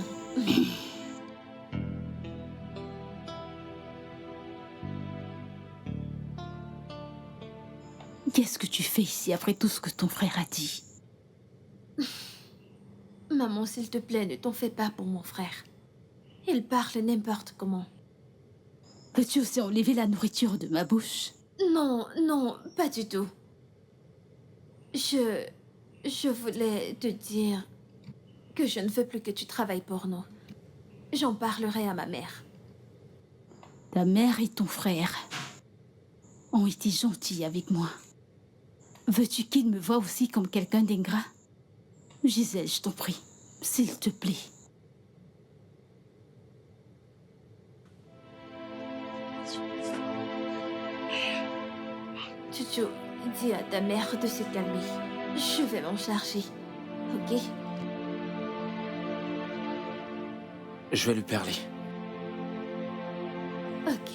Qu'est-ce que tu fais ici après tout ce que ton frère a dit? Maman, s'il te plaît, ne t'en fais pas pour mon frère. Il parle n'importe comment. Peux-tu aussi enlever la nourriture de ma bouche? Non, non, pas du tout. Je voulais te dire que je ne veux plus que tu travailles pour nous. J'en parlerai à ma mère. Ta mère et ton frère ont été gentils avec moi. Veux-tu qu'ils me voient aussi comme quelqu'un d'ingrat? Gisèle, je t'en prie, s'il te plaît. Tutu, dis à ta mère de se calmer. Je vais m'en charger, ok? Je vais lui parler. Ok.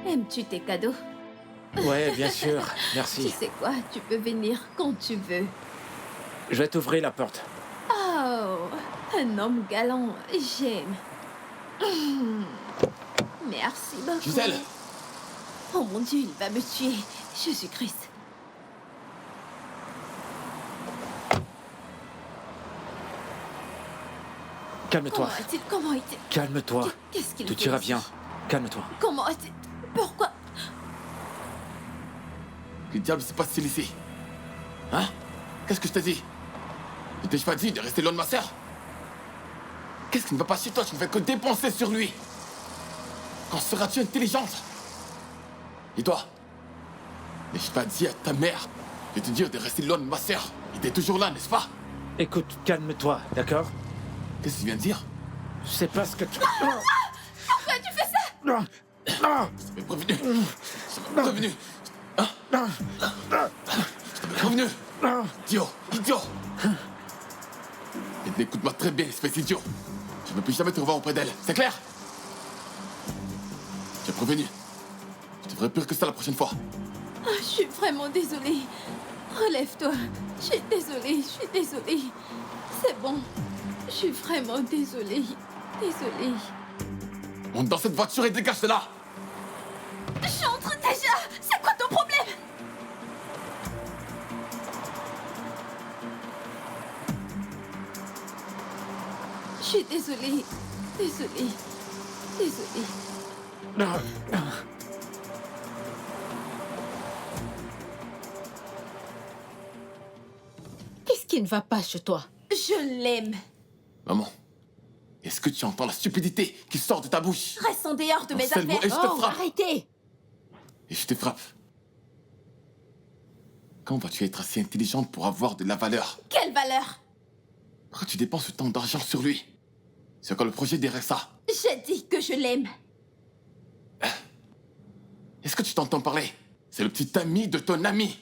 Aimes-tu tes cadeaux? Ouais, bien sûr, Tu merci. sais quoi, tu peux venir quand tu veux. Je vais t'ouvrir la porte. Oh, un homme galant, j'aime. Merci beaucoup. Gisèle! Oh mon Dieu, il va me tuer. Jésus-Christ. Calme-toi, Comment est-il? calme-toi. Qu'est-ce qu'il Tout fait ira ici? bien. Calme-toi. Comment est-il? Pourquoi? Que diable se passe-t-il ici? Hein? Qu'est-ce que je t'ai dit? Ne t'ai-je pas dit de rester loin de ma sœur? Qu'est-ce qui ne va pas chez toi? Tu ne fais que dépenser sur lui. Quand seras-tu intelligente? Et toi? N'ai-je pas dit à ta mère de te dire de rester loin de ma sœur? Il était toujours là, n'est-ce pas? Écoute, calme-toi, d'accord? Qu'est-ce que tu viens de dire? Je sais pas ce que tu... Pourquoi tu fais ça? Non. Non. Je t'avais prévenu. Je t'avais prévenu. Hein? Je t'avais prévenu. Idiot, idiot. Et écoute-moi très bien, espèce d'idiot. Je ne peux plus jamais te revoir auprès d'elle, c'est clair? J'ai prévenu. Je devrais pire que ça la prochaine fois. Oh, je suis vraiment désolée. Relève-toi. Je suis désolée. C'est bon. Je suis vraiment désolée. Désolée. Monte dans cette voiture et dégage de là. J'entre déjà. C'est quoi ton problème? suis désolée. Désolée. Désolée. Non, non. Qu'est-ce qui ne va pas chez toi? Je l'aime. Maman, est-ce que tu entends la stupidité qui sort de ta bouche? Reste en dehors de Un mes seul mot affaires. et je te Oh, frappe. arrêtez! Et je te frappe. Quand vas-tu être assez intelligente pour avoir de la valeur? Quelle valeur? Pourquoi tu dépenses autant d'argent sur lui? C'est quoi le projet derrière ça? J'ai dit que je l'aime. Est-ce que tu t'entends parler? C'est le petit ami de ton ami.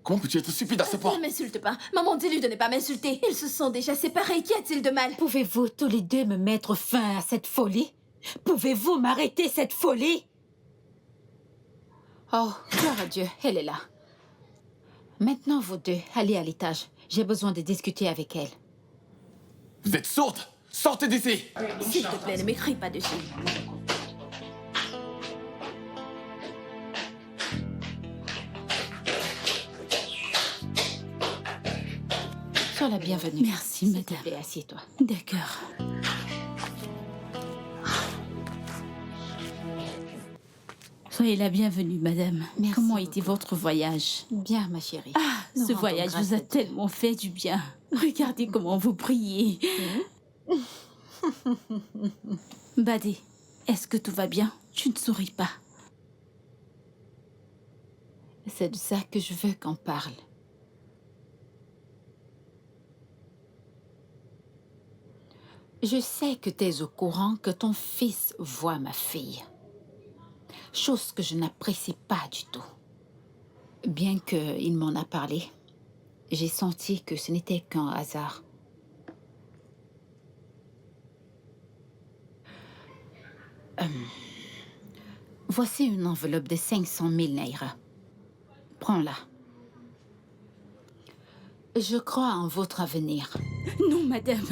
Comment peux-tu être stupide à ce point? Ne m'insulte pas. Maman, dis-lui de ne pas m'insulter. Ils se sont déjà séparés. Qu'y a-t-il de mal? Pouvez-vous tous les deux me mettre fin à cette folie? Pouvez-vous m'arrêter cette folie? Oh, gloire à Dieu, elle est là. Maintenant, vous deux, allez à l'étage. J'ai besoin de discuter avec elle. Vous êtes sourde? Sortez d'ici! S'il te plaît, ne m'écris pas dessus. Sois la bienvenue. Merci, S'il te madame. plaît, assieds-toi. D'accord. Soyez la bienvenue, madame. Merci Comment beaucoup. était votre voyage? Bien, ma chérie. Ah, Nous ce rendons voyage grâce vous a à Dieu. tellement fait du bien. Regardez comment vous priez. Badé, est-ce que tout va bien? Tu ne souris pas. C'est de ça que je veux qu'on parle. Je sais que tu es au courant que ton fils voit ma fille. Chose que je n'apprécie pas du tout. Bien qu'il m'en a parlé, j'ai senti que ce n'était qu'un hasard. Voici une enveloppe de 500 000 naira. Prends-la. Je crois en votre avenir. Non, madame.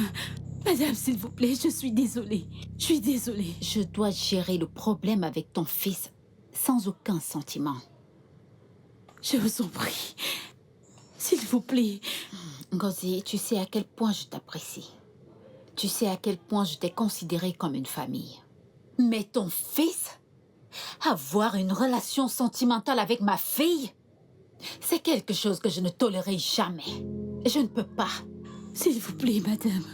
Madame, s'il vous plaît, je suis désolée. Je suis désolée. Je dois gérer le problème avec ton fils sans aucun sentiment. Je vous en prie. S'il vous plaît. Ngozi, tu sais à quel point je t'apprécie. Tu sais à quel point je t'ai considérée comme une famille. Mais ton fils, avoir une relation sentimentale avec ma fille, c'est quelque chose que je ne tolérerai jamais. Je ne peux pas. S'il vous plaît, madame.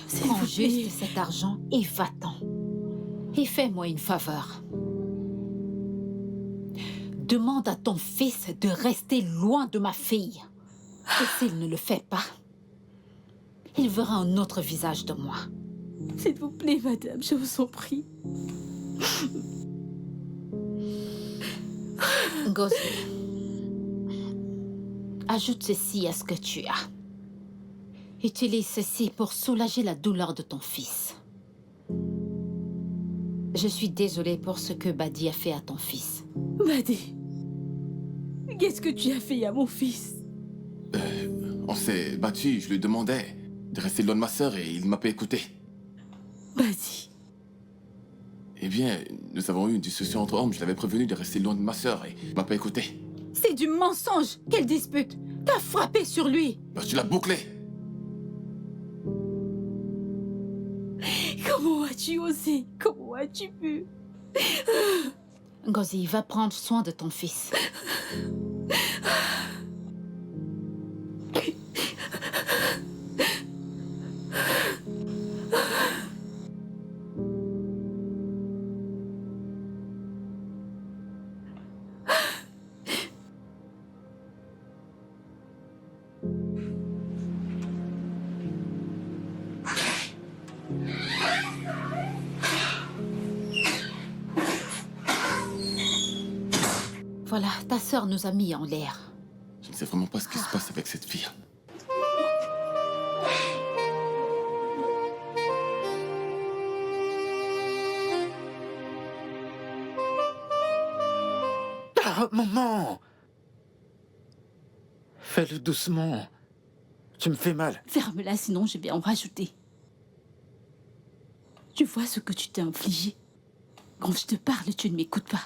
S'il Prends vous plaît. juste cet argent et va-t'en. Et fais-moi une faveur. Demande à ton fils de rester loin de ma fille. Et s'il ne le fait pas, il verra un autre visage de moi. S'il vous plaît, madame, je vous en prie. Ngozi, ajoute ceci à ce que tu as. Utilise ceci pour soulager la douleur de ton fils. Je suis désolée pour ce que Badi a fait à ton fils. Badé, qu'est-ce que tu as fait à mon fils? On s'est battu, je lui demandais de rester loin de ma sœur et il ne m'a pas écouté. Badi, Eh bien, nous avons eu une discussion entre hommes, je l'avais prévenu de rester loin de ma sœur et il ne m'a pas écouté. C'est du mensonge. Quelle dispute? T'as frappé sur lui. Bah, tu l'as bouclé. comment as-tu osé? Comment as-tu pu? Ngozi, va prendre soin de ton fils. Voilà, ta sœur nous a mis en l'air. Je ne sais vraiment pas ce qui se passe avec cette fille. Ah, maman! Fais-le doucement. Tu me fais mal. Ferme-la, sinon je vais en rajouter. Tu vois ce que tu t'es infligé? Quand je te parle, tu ne m'écoutes pas.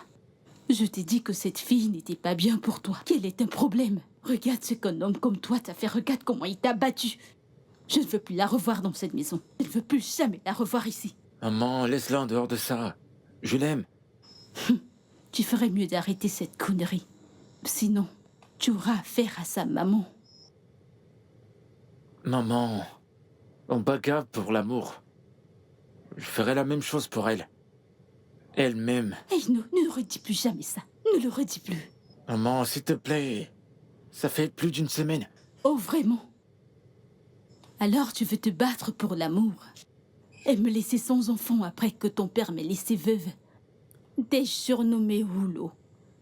Je t'ai dit que cette fille n'était pas bien pour toi, qu'elle est un problème. Regarde ce qu'un homme comme toi t'a fait, regarde comment il t'a battu. Je ne veux plus la revoir dans cette maison. Je ne veux plus jamais la revoir ici. Maman, laisse-la en dehors de ça. Je l'aime. Tu ferais mieux d'arrêter cette connerie. Sinon, tu auras affaire à sa maman. Maman, on bagarre pour l'amour. Je ferai la même chose pour elle. Elle-même. Hey, ne redis plus jamais ça. Ne le redis plus. Maman, s'il te plaît. Ça fait plus d'une semaine. Oh, vraiment? Alors tu veux te battre pour l'amour et me laisser sans enfant après que ton père m'ait laissé veuve. T'es surnommé Rouleau.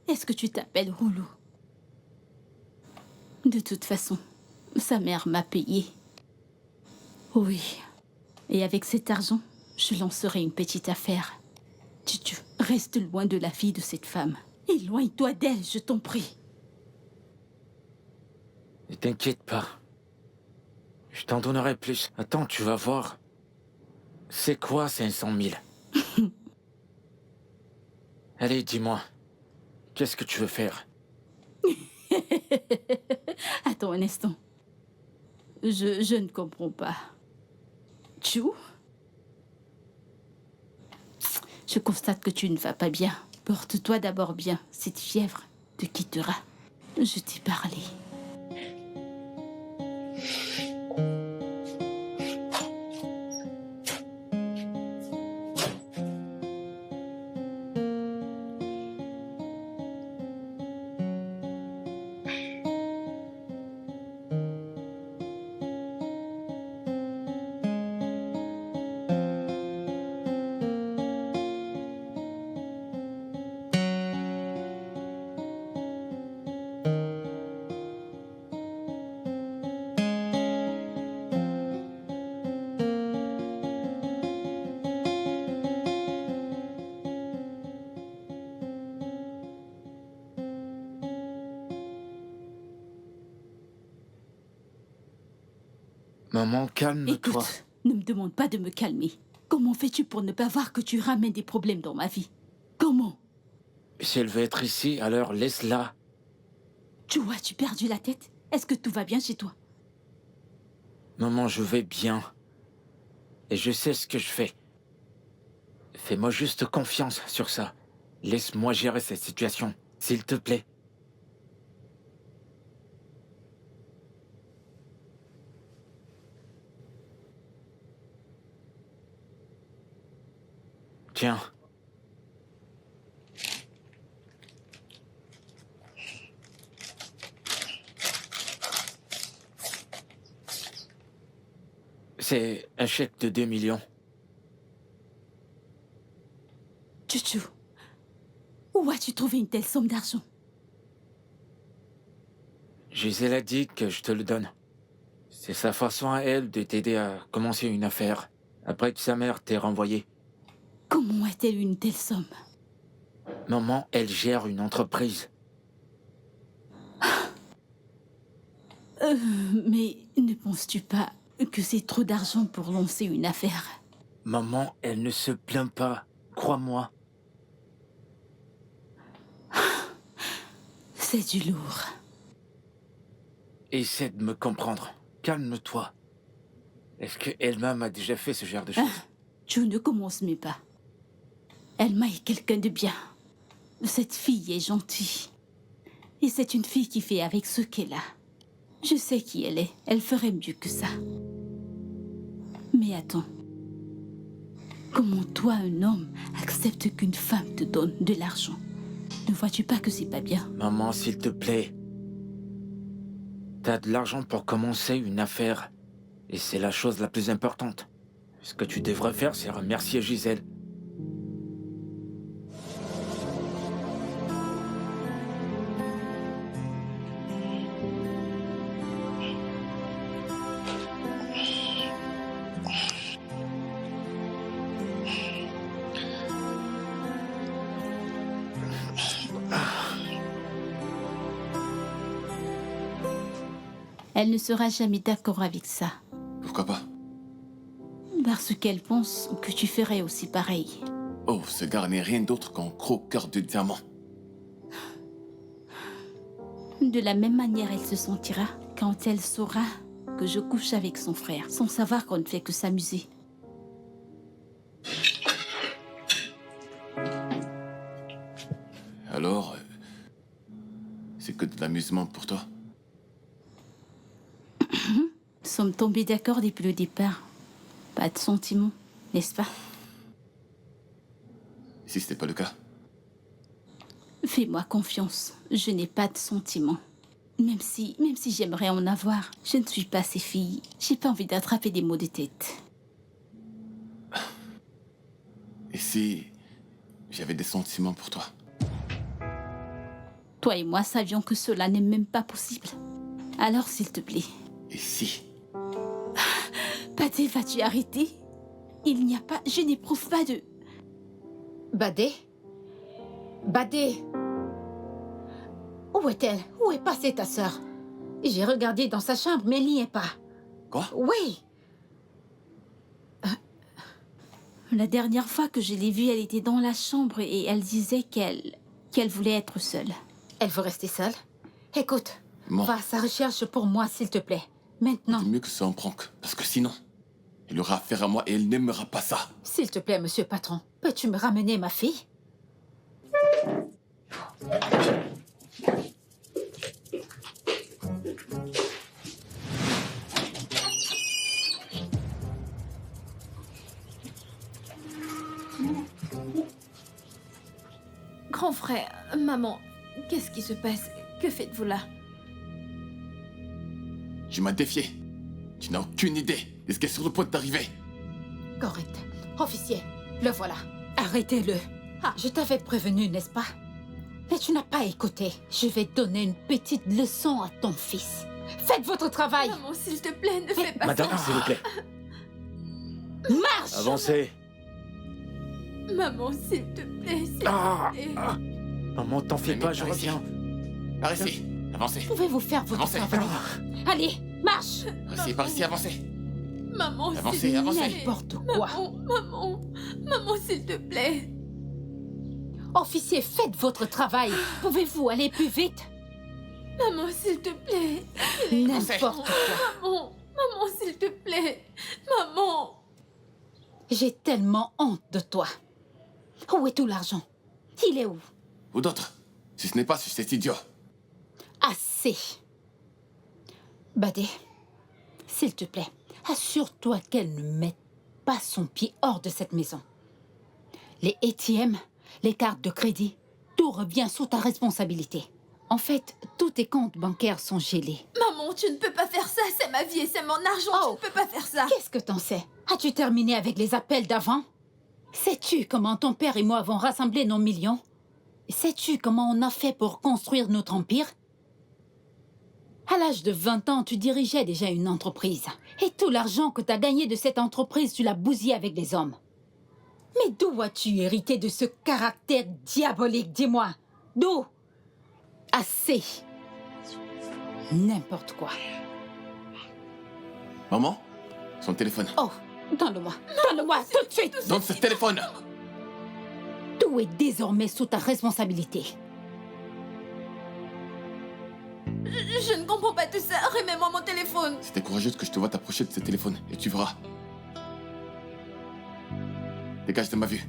Est-ce que tu t'appelles Rouleau? De toute façon, sa mère m'a payé. Oui. Et avec cet argent, je lancerai une petite affaire. Tu reste loin de la fille de cette femme. Éloigne-toi d'elle, je t'en prie. Ne t'inquiète pas. Je t'en donnerai plus. Attends, tu vas voir. C'est quoi 500 000? Allez, dis-moi. Qu'est-ce que tu veux faire? Attends un instant. Je ne comprends pas. Chou? Je constate que tu ne vas pas bien. Porte-toi d'abord bien. Cette fièvre te quittera. Je t'ai parlé. Maman, calme-toi. Écoute, ne me demande pas de me calmer. Comment fais-tu pour ne pas voir que tu ramènes des problèmes dans ma vie? Comment? Si elle veut être ici, alors laisse-la. Tu as-tu perdu la tête? Est-ce que tout va bien chez toi? Maman, je vais bien. Et je sais ce que je fais. Fais-moi juste confiance sur ça. Laisse-moi gérer cette situation, s'il te plaît. Tiens. C'est un chèque de 2 millions. Chouchou, où as-tu trouvé une telle somme d'argent? Gisèle a dit que je te le donne. C'est sa façon à elle de t'aider à commencer une affaire, après que sa mère t'ait renvoyé. Comment a-t-elle eu une telle somme? Maman, elle gère une entreprise. Mais ne penses-tu pas que c'est trop d'argent pour lancer une affaire? Maman, elle ne se plaint pas, crois-moi. C'est du lourd. Essaie de me comprendre. Calme-toi. Est-ce que elle-même a déjà fait ce genre de choses? Tu ne commences même pas. Elma est quelqu'un de bien. Cette fille est gentille. Et c'est une fille qui fait avec ce qu'elle a. Je sais qui elle est. Elle ferait mieux que ça. Mais attends. Comment toi, un homme, accepte qu'une femme te donne de l'argent? Ne vois-tu pas que c'est pas bien? Maman, s'il te plaît. T'as de l'argent pour commencer une affaire. Et c'est la chose la plus importante. Ce que tu devrais faire, c'est remercier Gisèle. Elle ne sera jamais d'accord avec ça. Pourquoi pas? Parce qu'elle pense que tu ferais aussi pareil. Oh, ce gars n'est rien d'autre qu'un croqueur de diamants. De la même manière, elle se sentira quand elle saura que je couche avec son frère, sans savoir qu'on ne fait que s'amuser. Alors, c'est que de l'amusement pour toi? Nous sommes tombés d'accord depuis le départ. Pas de sentiments, n'est-ce pas? Si ce n'est pas le cas? Fais-moi confiance, je n'ai pas de sentiments. Même si j'aimerais en avoir, je ne suis pas ces filles. J'ai pas envie d'attraper des maux de tête. Et si j'avais des sentiments pour toi? Toi et moi savions que cela n'est même pas possible. Alors, s'il te plaît. Et si? Badé, vas-tu arrêter? Il n'y a pas... Je n'éprouve pas de... Badé? Badé? Où est-elle? Où est passée ta sœur? J'ai regardé dans sa chambre, mais elle n'y est pas. Quoi? Oui. La dernière fois que je l'ai vue, elle était dans la chambre et elle disait qu'elle voulait être seule. Elle veut rester seule? Écoute, Bon. va à sa recherche pour moi, s'il te plaît. Maintenant. C'est mieux que ce soit un prank, parce que sinon, elle aura affaire à moi et elle n'aimera pas ça. S'il te plaît, monsieur patron, peux-tu me ramener ma fille? Grand frère, maman, qu'est-ce qui se passe? Que faites-vous là? Tu m'as défié. Tu n'as aucune idée de ce qui est sur le point d'arriver. Correct. Officier, le voilà. Arrêtez-le. Ah, je t'avais prévenu, n'est-ce pas? Mais tu n'as pas écouté. Je vais donner une petite leçon à ton fils. Faites votre travail. Maman, s'il te plaît, ne fais pas Madame, ça. s'il vous plaît. Marche! Avancez. Maman, s'il te plaît, s'il Ah, te plaît. ah. Maman, t'en fais Mais pas, je par ici. reviens. Par ici. Avancez. Pouvez-vous faire votre Avancez. travail? Allez, marche! Par ici, avancez. Maman, Avancez, s'il te avancez. plaît. N'importe quoi. Maman, s'il te plaît. Officier, faites votre travail. Pouvez-vous aller plus vite? Maman, s'il te plaît. N'importe quoi. Maman, s'il te plaît. Maman. J'ai tellement honte de toi. Où est tout l'argent? Il est où? Ou d'autres. Si ce n'est pas sur cet idiot. Assez. Badé, s'il te plaît, assure-toi qu'elle ne mette pas son pied hors de cette maison. Les ATM, les cartes de crédit, tout revient sous ta responsabilité. En fait, tous tes comptes bancaires sont gelés. Maman, tu ne peux pas faire ça. C'est ma vie et c'est mon argent. Oh. Tu ne peux pas faire ça. Qu'est-ce que t'en sais? As-tu terminé avec les appels d'avant? Sais-tu comment ton père et moi avons rassemblé nos millions? Sais-tu comment on a fait pour construire notre empire? À l'âge de 20 ans, tu dirigeais déjà une entreprise. Et tout l'argent que tu as gagné de cette entreprise, tu l'as bousillé avec les hommes. Mais d'où as-tu hérité de ce caractère diabolique, dis-moi? D'où? Assez. N'importe quoi. Maman? Son téléphone. Oh, donne-le-moi. Donne-le-moi tout de suite. Donne ce téléphone. Tout est désormais sous ta responsabilité. Je ne comprends pas tout ça. Remets-moi mon téléphone. C'était courageux que je te vois t'approcher de ce téléphone. Et tu verras. Dégage de ma vue.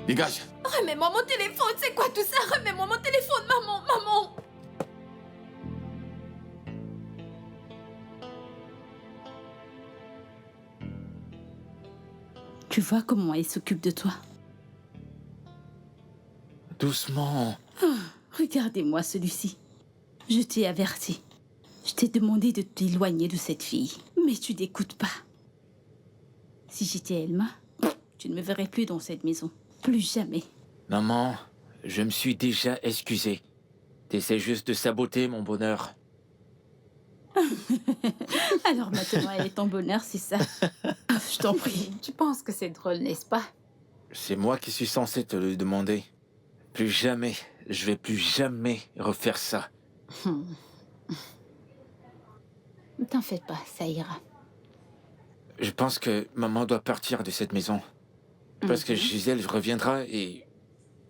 Dégage. Remets-moi mon téléphone. C'est quoi tout ça? Remets-moi mon téléphone, maman. Maman. Tu vois comment elle s'occupe de toi? Doucement. Regardez-moi celui-ci. Je t'ai averti. Je t'ai demandé de t'éloigner de cette fille. Mais tu n'écoutes pas. Si j'étais Elma, tu ne me verrais plus dans cette maison. Plus jamais. Maman, je me suis déjà excusé. T'essaies juste de saboter mon bonheur. Alors maintenant, elle est ton bonheur, c'est ça? Je t'en prie. Tu penses que c'est drôle, n'est-ce pas? C'est moi qui suis censé te le demander. Plus jamais, je vais plus jamais refaire ça. T'en fais pas, ça ira. Je pense que maman doit partir de cette maison. Parce que Gisèle reviendra et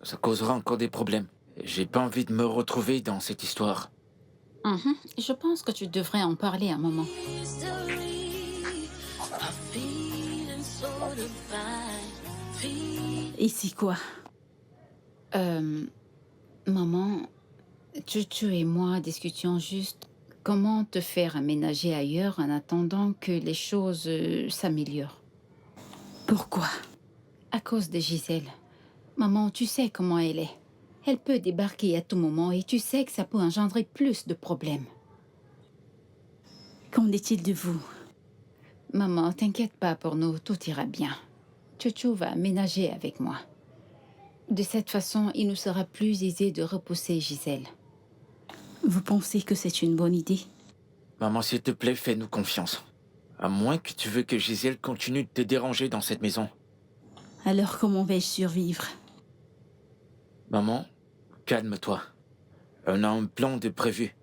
ça causera encore des problèmes. J'ai pas envie de me retrouver dans cette histoire. Je pense que tu devrais en parler un moment. History, a feeling so divine. Et c'est quoi? Maman, Chuchu et moi discutions juste comment te faire aménager ailleurs en attendant que les choses s'améliorent. Pourquoi? À cause de Gisèle. Maman, tu sais comment elle est. Elle peut débarquer à tout moment et tu sais que ça peut engendrer plus de problèmes. Qu'en est-il de vous? Maman, t'inquiète pas pour nous, tout ira bien. Chuchu va aménager avec moi. De cette façon, il nous sera plus aisé de repousser Gisèle. Vous pensez que c'est une bonne idée? Maman, s'il te plaît, fais-nous confiance. À moins que tu veux que Gisèle continue de te déranger dans cette maison. Alors comment vais-je survivre? Maman, calme-toi. On a un plan de prévu.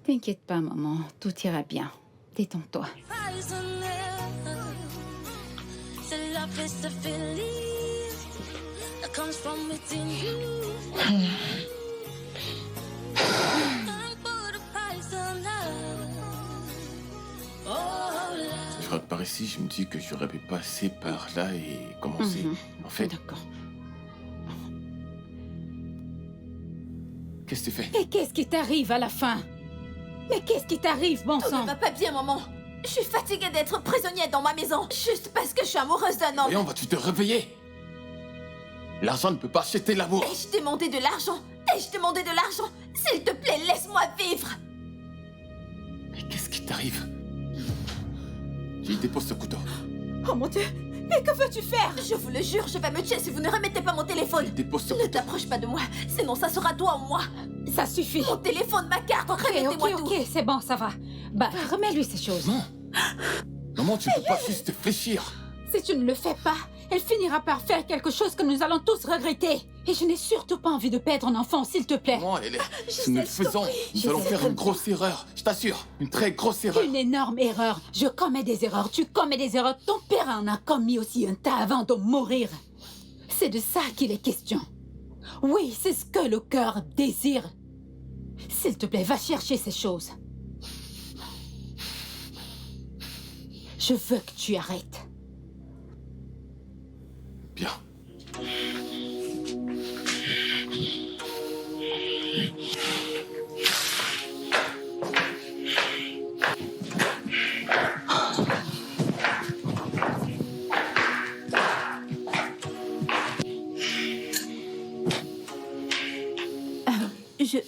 T'inquiète pas, maman, tout ira bien. Détends-toi. C'est la place de feeling that comes from within you. Time for the price of love. Oh, love. Je rentre par ici, je me dis que j'aurais pu passer par là et commencer. En fait, D'accord. qu'est-ce que tu fais? Mais qu'est-ce qui t'arrive à la fin? Mais qu'est-ce qui t'arrive, bon Tout sang? ne va pas bien, maman. Je suis fatiguée d'être prisonnière dans ma maison, juste parce que je suis amoureuse d'un homme. Voyons, vas-tu te réveiller? L'argent ne peut pas acheter l'amour. Ai-je demandé de l'argent? Ai-je demandé de l'argent? S'il te plaît, laisse-moi vivre. Mais qu'est-ce qui t'arrive? J'ai dépose ce couteau. Oh mon Dieu, mais que veux-tu faire? Je vous le jure, je vais me tuer si vous ne remettez pas mon téléphone. Dépose ce Ne couteau. t'approche pas de moi, sinon ça sera toi ou moi. Ça suffit. Mon téléphone, ma carte, remettez-moi tout. Ok, c'est bon, ça va. Bah, remets-lui ces choses. Non. Maman, tu ne peux pas juste fléchir. Si tu ne le fais pas, elle finira par faire quelque chose que nous allons tous regretter. Et je n'ai surtout pas envie de perdre un enfant, s'il te plaît. Maman, si nous le faisons, nous allons faire une grosse erreur. Je t'assure, une très grosse erreur. Une énorme erreur. Je commets des erreurs, tu commets des erreurs. Ton père en a commis aussi un tas avant de mourir. C'est de ça qu'il est question. Oui, c'est ce que le cœur désire. S'il te plaît, va chercher ces choses. Je veux que tu arrêtes. Bien.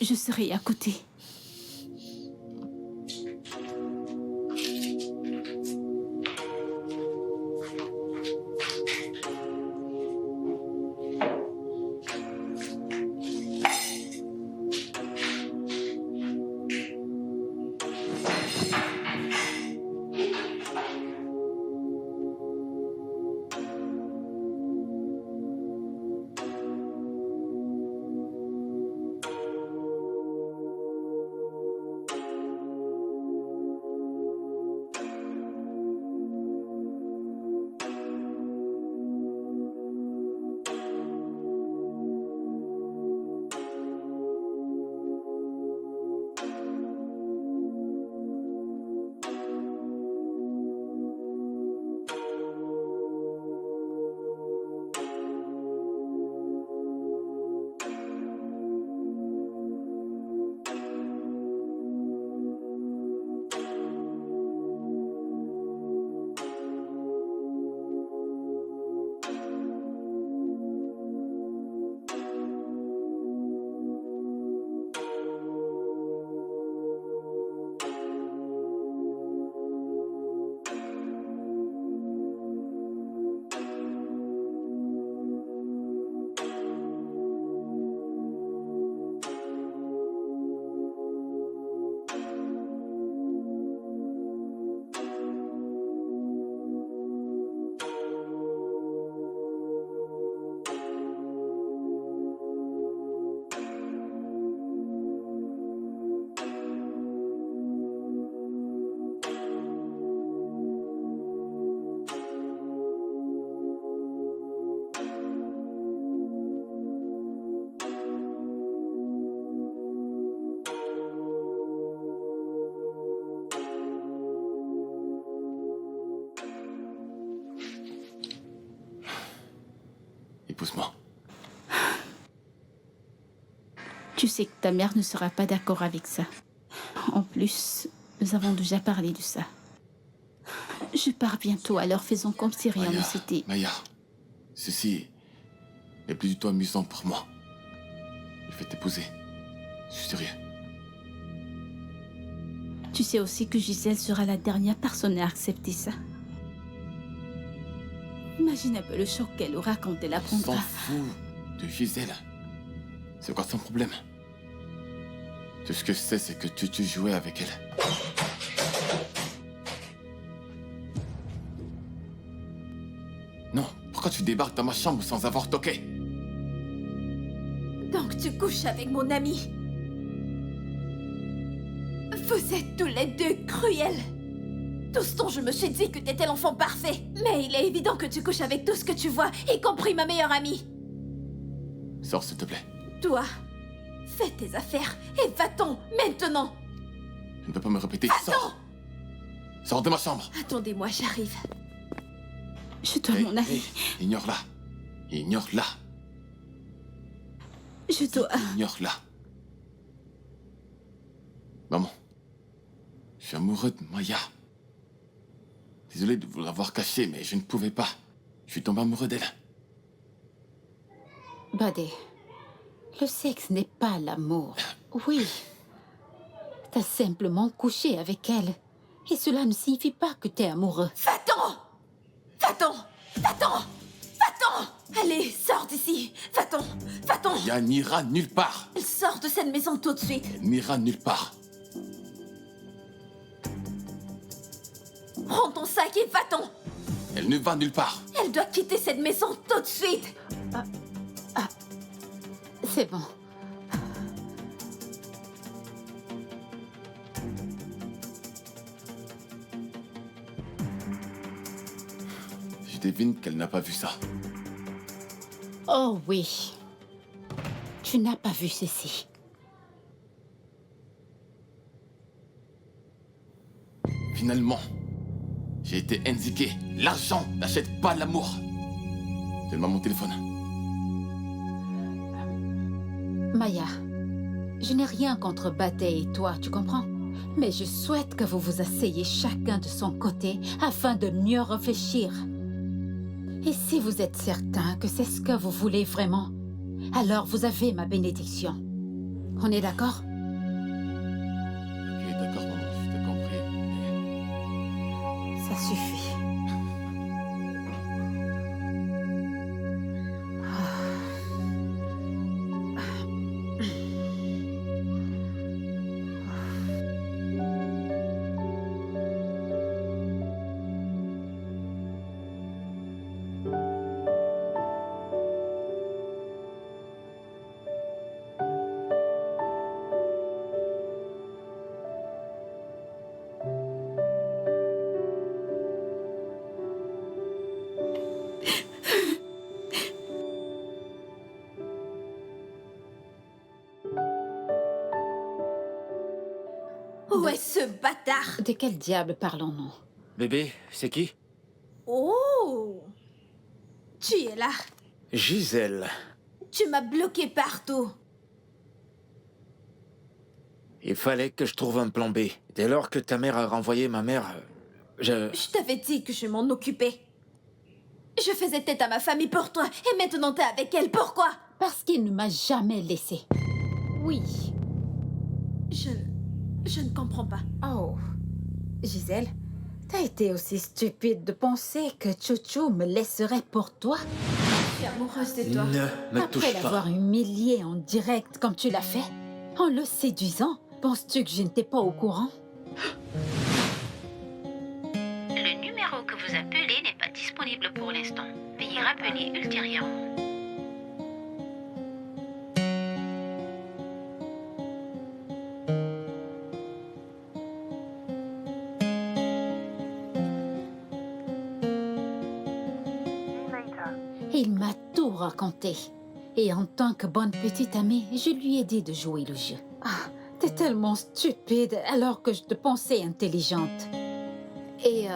Je serai à côté. épouse-moi. Tu sais que ta mère ne sera pas d'accord avec ça. En plus, nous avons déjà parlé de ça. Je pars bientôt, alors faisons comme si rien ne s'était... Maya, ceci n'est plus du tout amusant pour moi. Je vais t'épouser. Je suis sérieux. Tu sais aussi que Gisèle sera la dernière personne à accepter ça. Imagine un peu le choc qu'elle aura quand elle On apprendra. s'en fout de Gisèle. C'est quoi son problème? Tout ce que je sais, c'est que tu jouais avec elle. Non, pourquoi tu débarques dans ma chambre sans avoir toqué? Donc tu couches avec mon ami. Vous êtes tous les deux cruels. Tout ce dont je me suis dit que t'étais l'enfant parfait. Mais il est évident que tu couches avec tout ce que tu vois, y compris ma meilleure amie. Sors, s'il te plaît. Toi, fais tes affaires et va-t'en maintenant. Je ne peux pas me répéter. Va-t'en. Sors. Sors de ma chambre. Attendez-moi, j'arrive. Je dois m'en aller. Ignore-la. Ignore-la. Je dois... Ignore-la. Maman, je suis amoureux de Maya. Désolé de vous l'avoir caché, mais je ne pouvais pas. Je suis tombé amoureux d'elle. Badé, le sexe n'est pas l'amour. Oui. T'as simplement couché avec elle. Et cela ne signifie pas que t'es amoureux. Va-t'en. Va-t'en. Va-t'en. Va-t'en. Allez, sors d'ici. Va-t'en. Va-t'en. Maya n'ira nulle part. Elle sort de cette maison tout de suite. Elle n'ira nulle part. Prends ton sac et va-t'en. Elle ne va nulle part. Elle doit quitter cette maison tout de suite. C'est bon. Je devine qu'elle n'a pas vu ça. Oh oui. Tu n'as pas vu ceci. Finalement, j'ai été indiqué. L'argent n'achète pas l'amour. Donne-moi mon téléphone. Maya, je n'ai rien contre Badé et toi, tu comprends? Mais je souhaite que vous vous asseyez chacun de son côté afin de mieux réfléchir. Et si vous êtes certain que c'est ce que vous voulez vraiment, alors vous avez ma bénédiction. On est d'accord? Ok, d'accord, maman, je t'ai compris. Mais Ça suffit. Où est ce bâtard? De quel diable parlons-nous? Bébé, c'est qui? Oh! Tu es là. Gisèle. Tu m'as bloqué partout. Il fallait que je trouve un plan B. Dès lors que ta mère a renvoyé ma mère, je... Je t'avais dit que je m'en occupais. Je faisais tête à ma famille pour toi, et maintenant t'es avec elle. Pourquoi? Parce qu'il ne m'a jamais laissé. Oui. Je ne comprends pas. Oh. Gisèle, t'as été aussi stupide de penser que Chouchou me laisserait pour toi? Je suis amoureuse de toi. Ne me touche Après pas. l'avoir humilié en direct comme tu l'as fait, en le séduisant, penses-tu que je n'étais pas au courant? Le numéro que vous appelez n'est pas disponible pour l'instant. Veuillez rappeler ultérieurement. Il m'a tout raconté. Et en tant que bonne petite amie, je lui ai dit de jouer le jeu. Ah, t'es tellement stupide alors que je te pensais intelligente. Et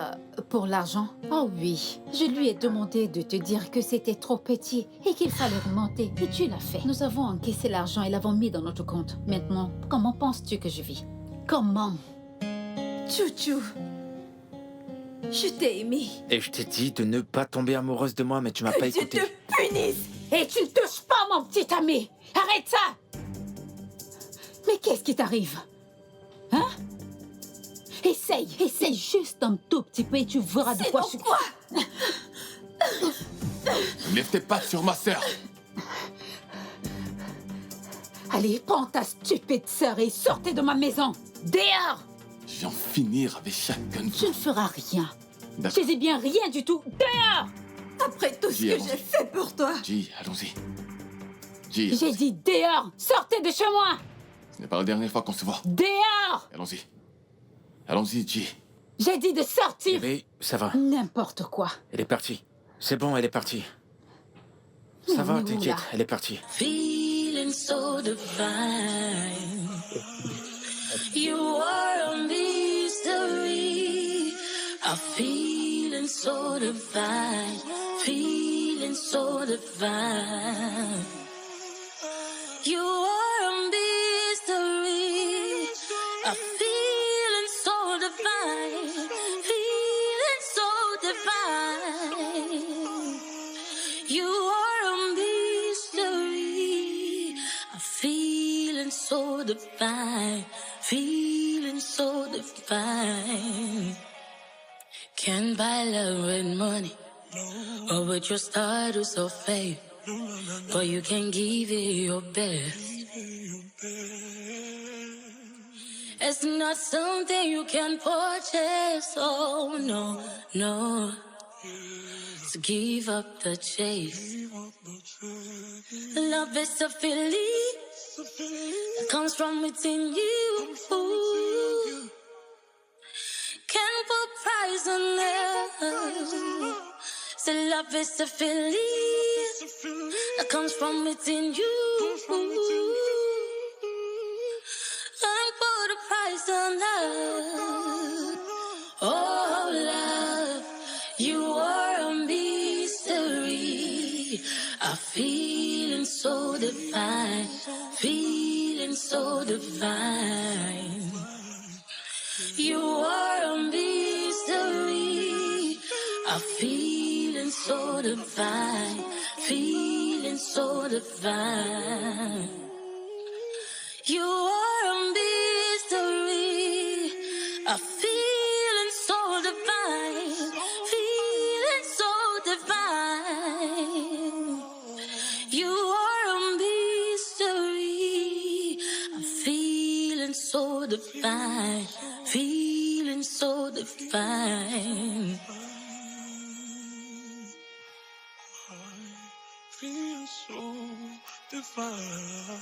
pour l'argent? Oh oui, je lui ai demandé de te dire que c'était trop petit et qu'il fallait remonter. Et tu l'as fait. Nous avons encaissé l'argent et l'avons mis dans notre compte. Maintenant, comment penses-tu que je vis? Comment? Chouchou, je t'ai aimé. Et je t'ai dit de ne pas tomber amoureuse de moi, mais tu m'as pas Que Dieu écouté. te punisse. Et tu ne touches pas mon petit ami! Arrête ça! Mais qu'est-ce qui t'arrive? Hein? Essaye juste un tout petit peu et tu verras de quoi je suis... quoi? Lève tes pattes sur ma sœur. Allez, prends ta stupide sœur et sortez de ma maison! Dehors! Je vais en finir avec chacun de Tu vous. ne feras rien. D'accord. Je dis bien rien du tout. Dehors! Après tout ce Dis, que allons-y. j'ai fait pour toi. G, allons-y. G, J'ai dit dehors! Sortez de chez moi! ce n'est pas la dernière fois qu'on se voit. Dehors! Allons-y. Allons-y, G. J'ai dit de sortir! Bébé, ça va. N'importe quoi. Elle est partie. C'est bon, elle est partie. Ça va, Mais où, t'inquiète, là? elle est partie. Feeling so divine. You are a mystery. A feeling so divine. Feeling so divine. You are a mystery. A feeling so divine. Feeling so divine. You are a mystery, a feeling so divine, feeling so divine. Can't buy love with money, or with your status or fame, but you can give it your best. It's not something you can purchase, oh no, no. So give up the chase. Love is a feeling that comes from within you. Can't put price on it. So love is a feeling that comes from within you. Can't put a price on love. Oh, love, you are a mystery. A feeling so divine, feeling so divine. You are a mystery. A feeling so divine, feeling so divine. You are a mystery. A feeling so divine, feeling so divine. You are a mystery, a feeling so divine, feeling so divine. Feeling so divine.